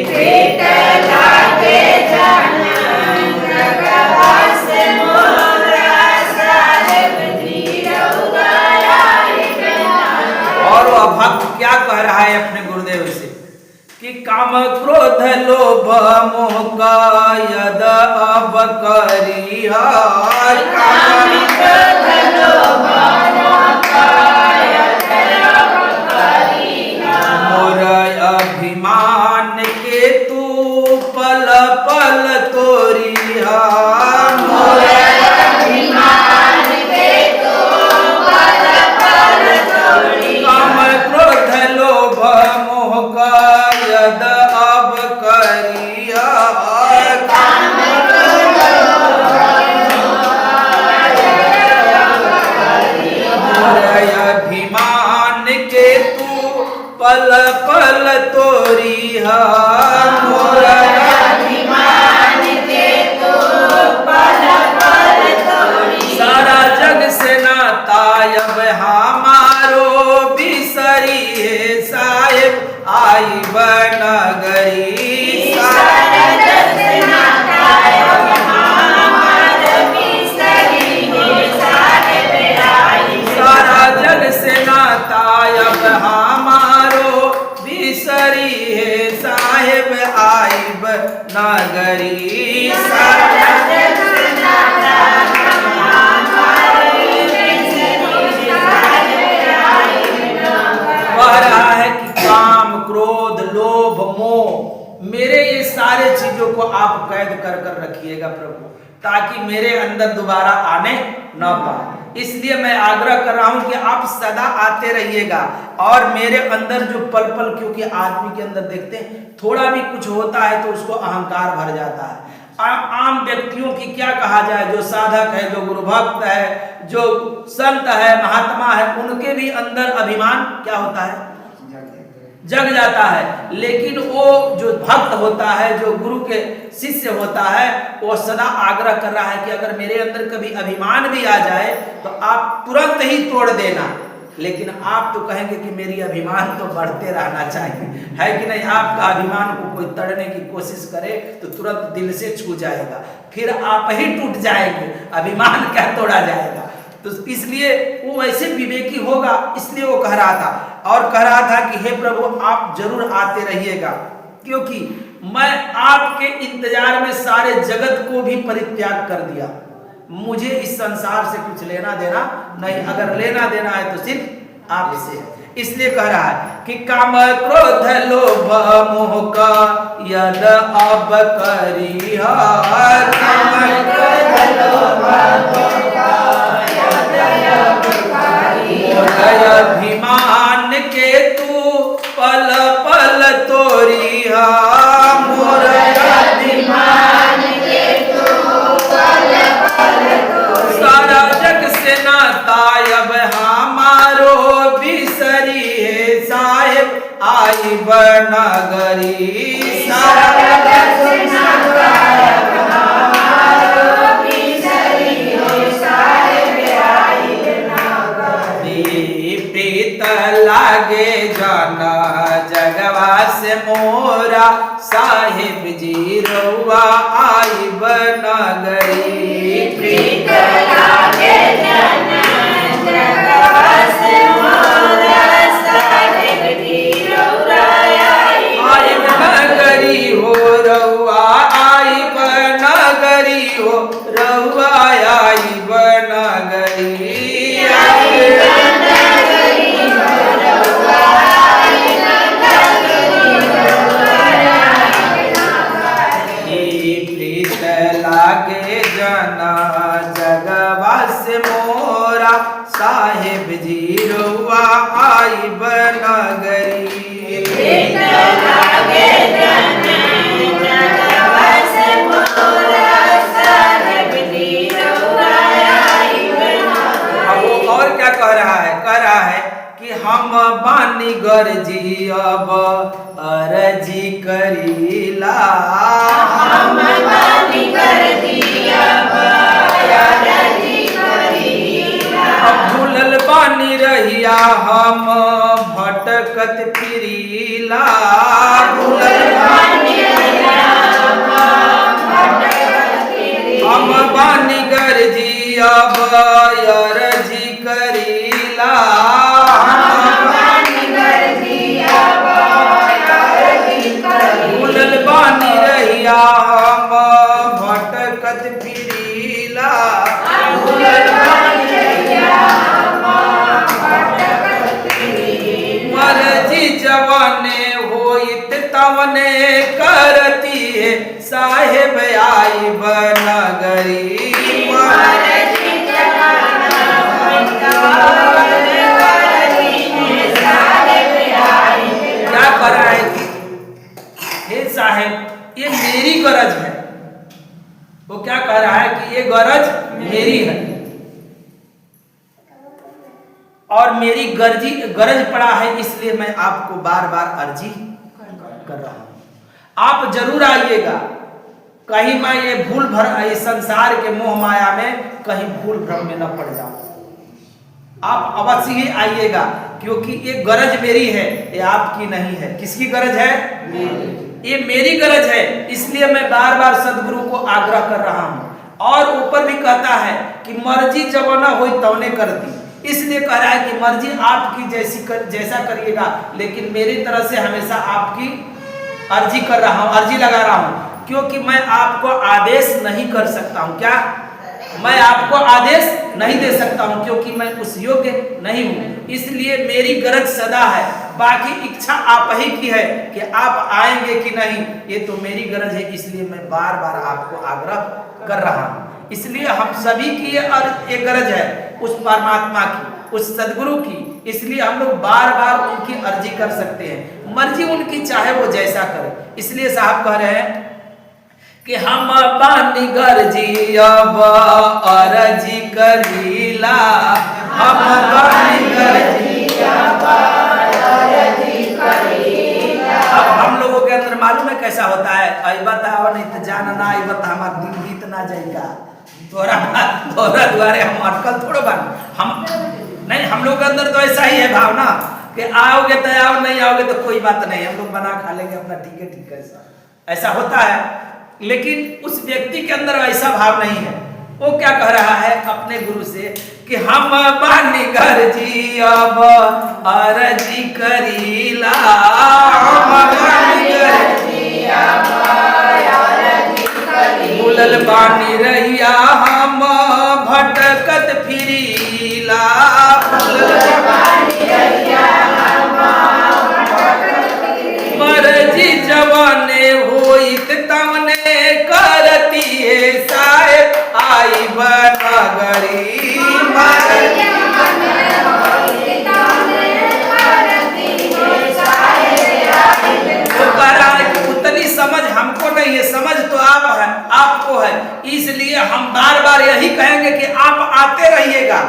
प्रीत लागे जन जगवा से मोरा, साहिब जी रउआ आइब नगरी। और वह भक्त क्या कह रहा है अपने गुरुदेव से कि काम क्रोध लोभ मोह का यद अब करिहा। काम क्रोध लोभ मोह का यद अब करिहा। मोर अभिमान के तू पल पल तोरिहा। मोर अभिमान के तू पल पल तोरिहा। काम क्रोध लोभ मोह का यद अब करिहा। काम क्रोध लोभ मोह मोर अभिमान के तू पल पल तोरिहा। मोर अभिमान के तू पल पल तोरिहा। सारा जग से नाता अब हमारो बिसरी है, साहिब आइब नगरी। सारा जग से नाता अब हमारो बिसरी है, आइब नगरी। कह रहा है कि काम, क्रोध, लोभ, मोह, मेरे ये सारे चीजों को आप कैद कर कर रखिएगा प्रभु, ताकि मेरे अंदर दोबारा आने न पाए। इसलिए मैं आग्रह कर रहा हूं कि आप सदा आते रहिएगा और मेरे अंदर जो पल पल, क्योंकि आदमी के अंदर देखते हैं थोड़ा भी कुछ होता है तो उसको अहंकार भर जाता है। आम व्यक्तियों की क्या कहा जाए, जो साधक है, जो गुरु भक्त है, जो संत है, महात्मा है, उनके भी अंदर अभिमान क्या होता है, जग जाता है। लेकिन वो जो भक्त होता है, जो गुरु के शिष्य होता है, वो सदा आग्रह कर रहा है कि अगर मेरे अंदर कभी अभिमान भी आ जाए तो आप तुरंत ही तोड़ देना। लेकिन आप तो कहेंगे कि मेरी अभिमान तो बढ़ते रहना चाहिए, है कि नहीं। आपका अभिमान को कोई तड़ने की कोशिश करे तो तुरंत दिल से छू जाएगा, फिर आप ही टूट जाएंगे, अभिमान क्या तोड़ा जाएगा। तो इसलिए वो वैसे विवेकी होगा, इसलिए वो कह रहा था, और कह रहा था कि हे प्रभु आप जरूर आते रहिएगा, क्योंकि मैं आपके इंतजार में सारे जगत को भी परित्याग कर दिया। मुझे इस संसार से कुछ लेना देना नहीं, अगर लेना देना है तो सिर्फ आपसे। इसलिए कह रहा है कि काम, क्रोध, लोभ, मोह का यद अब करी हर। काम, क्रोध, लोभ, मोह का यद अब करी हर। अभिमान के तू पल पल तोरी हा, मोर अभिमान के तू पल पल तोरी। सारा जग से नाता अब हमारो बिसरी है, साहेब आई बनगरी। सारा जग से नाता अब हमारो बिसरी है, साहेब आई बनगरी। प्रीत लागे जाना जगवा से मोरा, साहिब जी रउआ आई बनगरी। प्रीत लागे जाना जगवा से मोरा, साहिब जी रउआ आई बनगरी हो, रउआ आई बनगरी हो, रउआ आई बनगरी। लागे जाना जगवा से मोरा, साहेब जी रउआ आई बनगरी। लागे जाना जगवा से मोरा, साहेब जी रउआ आई बनगरी। अब वो और क्या कह रहा है, कह रहा है कि हम बानी गरजी अब अरजी करीला। हम बानी गरजी अब अरजी करीला। अब भूलल बानी रहिया हम भटकत फिरीला। भूलल बानी रहिया हम भटकत फिरीला। हम बानी गरजी अब अरजी करीला। भूलल बानी रहिया हम भटकत फिरीला। मर्जी जवाने होइत तवने करती है, साहेब आई बनगरी। क्या कर रहा है कि हे साहेब ये मेरी गरज है। वो क्या कह रहा है कि ये गरज मेरी है और मेरी गरज पड़ा है, इसलिए मैं आपको बार बार अर्जी कर रहा हूं। आप जरूर आइएगा, कहीं मैं ये भूल भर इस संसार के मोह माया में कहीं भूल भ्रम में न पड़ जाऊं। आप अवश्य ही आइएगा, क्योंकि ये गरज मेरी है, ये आपकी नहीं है। किसकी गरज है? ये मेरी गरज है, इसलिए मैं बार बार सदगुरु को आग्रह कर रहा हूं। और ऊपर भी कहता है कि मर्जी जवाना हुई तवने कर दी, इसलिए कह रहा है कि मर्जी आपकी जैसा करिएगा, लेकिन मेरी तरफ से हमेशा आपकी अर्जी कर रहा हूँ, अर्जी लगा रहा हूँ, क्योंकि मैं आपको आदेश नहीं कर सकता हूँ। क्या? मैं आपको आदेश नहीं दे सकता हूँ, क्योंकि मैं उस योग्य नहीं हूँ। इसलिए मेरी गरज सदा है, बाकी इच्छा आप ही की है कि आप आएंगे कि नहीं, ये तो मेरी गरज है। इसलिए मैं बार बार आपको आग्रह कर रहा हूँ। इसलिए हम सभी की ये गरज है उस परमात्मा की, उस सदगुरु की। इसलिए हम लोग बार बार उनकी अर्जी कर सकते हैं, मर्जी उनकी, चाहे वो जैसा करे। इसलिए साहब कह रहे हैं कि हम बानी गरजी अब अर्जी करीला, हम बानी गरजी अब अर्जी करीला। अब हम लोगों के अंदर मालूम है कैसा होता है, अइबत आओ नहीं तो जाना ना, अइबत हमार दिन बीत ना जाएगा, तोरा द्वारे हम अटकल थोड़ो बन। हम नहीं, हम लोग के अंदर तो ऐसा ही है भावना कि आओगे तो आओ, नहीं आओगे तो कोई बात नहीं, हम लोग बना खा लेंगे अपना, ठीक है ठीक है, ऐसा होता है। लेकिन उस व्यक्ति के अंदर ऐसा भाव नहीं है। वो क्या कह रहा है अपने गुरु से कि हम बानी गरजी अब अर्जी करीला, हम बानी गरजी अब अर्जी करीला, बुलल बानी रहिया हम भटकत फिरीला, बुलल बानी रहिया हम भटकत फिरीला, मर्जी जवाने होइत तमने करती है साहेब आई बनगरी, मर्जी जवाने होइत तमने करती है साहेब आई बनगरी। उतनी समझ हमको नहीं है, समझ तो आपको है। इसलिए हम बार बार यही कहेंगे कि आप आते रहिएगा,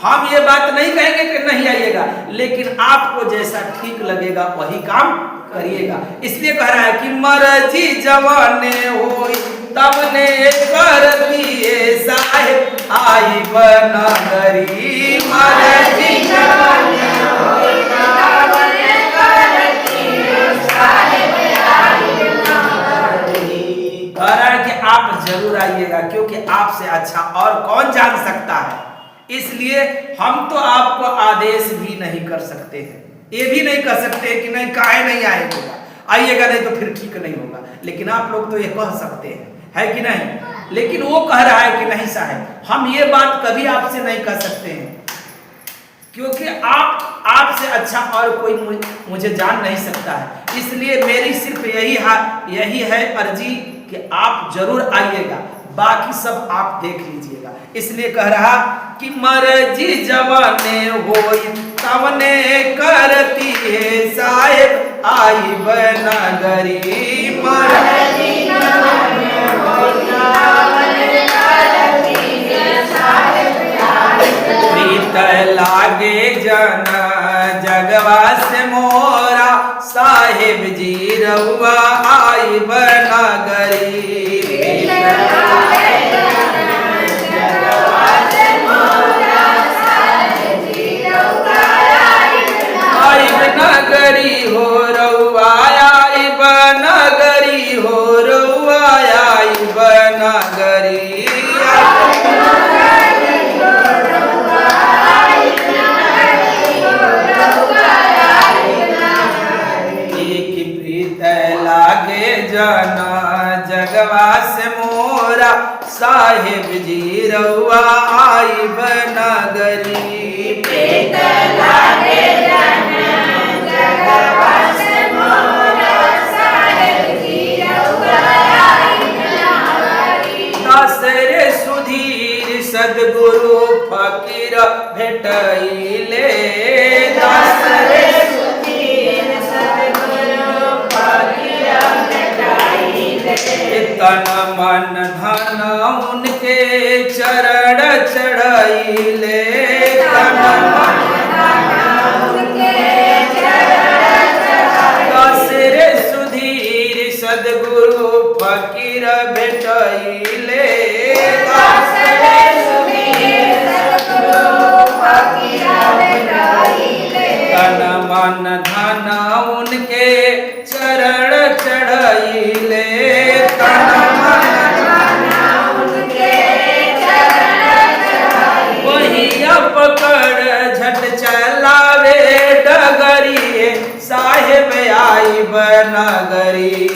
हम ये बात नहीं कहेंगे कि नहीं आइएगा, लेकिन आपको जैसा ठीक लगेगा वही काम करिएगा। इसलिए कह रहा है कि मर्जी जवाने होई तमने करती है साहेब आई बनगरी, मर्जी जवाने होई तमने करती है साहेब आई बनगरी। कह रहा है कि आप जरूर आइएगा, क्योंकि आपसे अच्छा और कौन जान सकता है। इसलिए हम तो आपको आदेश भी नहीं कर सकते हैं, ये भी नहीं कर सकते कि नहीं काहे नहीं आएगा, आइएगा नहीं तो फिर ठीक नहीं होगा। लेकिन आप लोग तो ये कह सकते हैं, है कि नहीं। लेकिन वो कह रहा है कि नहीं साहब, हम ये बात कभी आपसे नहीं कर सकते हैं, क्योंकि आपसे अच्छा और कोई मुझे जान नहीं सकता है। इसलिए मेरी सिर्फ यही है अर्जी कि आप जरूर आइएगा, बाकी सब आप देख लीजिएगा। इसलिए कह रहा कि मर्जी जवाने होई तमने करती है साहेब आई बनगरी, मर्जी जवाने होई तमने करती है साहेब आई बनगरी। प्रीत लागे जन जगवा से मोरा साहेब जी रउआ आई बनगरी, नगरी हो रउआ आई बनगरी, हो रउआ आई बनगरी, एक प्रीत लागे जना जगवा से मोरा साहेब जी रउआ आई बनगरी, प्रीत लागे जना जगवा से मोरा साहेब जी रउआ आई बनगरी। दासरे सुधीर सदगुरु फकीर भेटइले, दासरे सुधीर सदगुरु फकीर भेटइले, तन मन धन उनके चरण चढ़इले, तन मन धन उनके चरण चढ़इले, दासरे सुधीर सदगुरु फकीर भेटइले, दासरे सुधीर सदगुरु फकीर भेटइले, तन मन धन उनके चरण चढ़इले, तन मन धन उनके चरण चढ़इले, वही पकड़ झट चलावे डगरी साहेब आई बनगरी,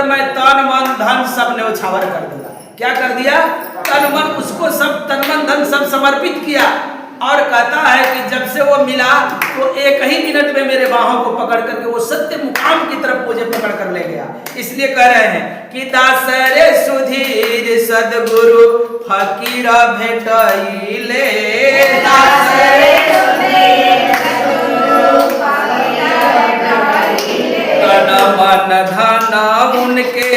मैं तन मन धन सब न्योछावर कर दिया। क्या कर दिया? तन मन, उसको सब तन मन धन सब समर्पित किया। और कहता है कि जब से वो मिला तो एक ही मिनट में मेरे बाहों को पकड़ करके वो सत्य मुकाम की तरफ मुझे पकड़ कर ले गया। इसलिए कह रहे हैं कि दासरे सुधीर सदगुरु फकीर भेटइले, दासरे सुधीर सदगुरु फकीर भेटइले, तन मन धन उनके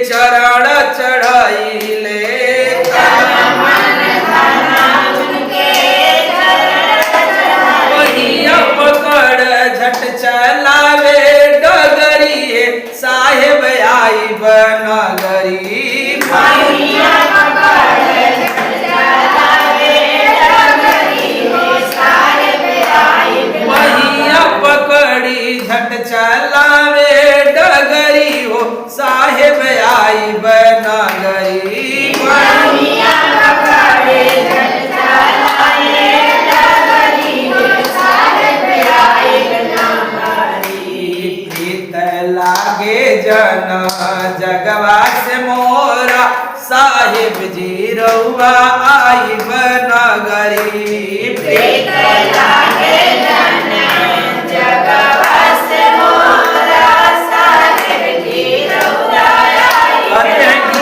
चरण चढ़ाइले, पकड़ झट चलावे डगरी साहेब आई बनगरी, महिया पकड़ झट चलावे डगरी साहेब आई, महिया पकड़ी झट चलावे डगरी हो साहेब आई बनगरी, महिया पकड़े झट चलावे लागे जन जगवा से मोरा साहिब जी रउआ आई बनगरी, प्रीत लागे जन जगवा से मोरा साहिब जी रउआ आई। कहते हैं कि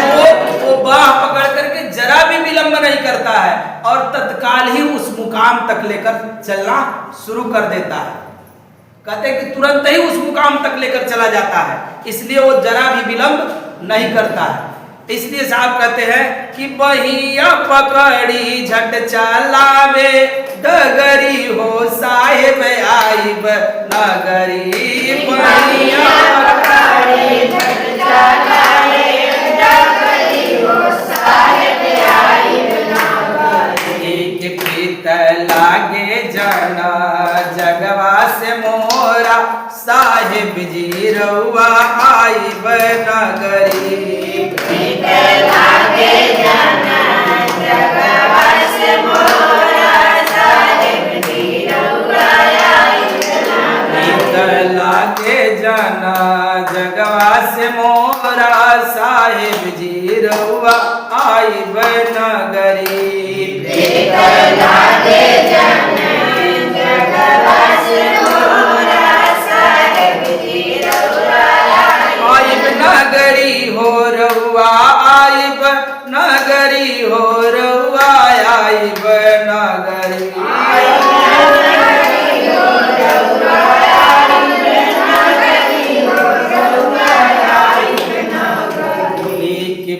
वो बाह पकड़ करके जरा भी विलंब नहीं करता है और तत्काल ही उस मुकाम तक लेकर चलना शुरू कर देता है। कहते हैं कि तुरंत ही उस मुकाम तक लेकर चला जाता है, इसलिए वो जरा भी विलंब नहीं करता है। इसलिए साहब कहते हैं कि बहिया पकड़ी झट चलावे डगरी हो साहेब आई बनगरी, बहिया पकड़ी झट चलावे डगरी हो साहेब आई बनगरी, प्रीत लागे जना जगवा से मोरा साहिब जी रउआ आई बनगरी, प्रीत लागे जना जगवा से मोरा साहिब जी रउआ आई बनगरी, प्रीत लागे जना जगवा से मोरा साहिब जी रउआ आई बनगरी, प्रीत लागे जना जगवा से मोरा साहिब जी रउआ आई बनगरी हो रउआ आई बनगरी हो रउआ आई बनगरी,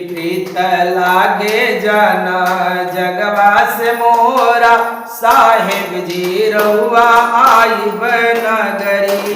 प्रीत लागे जना जगवा से मोरा साहिब जी रउआ आई बनगरी।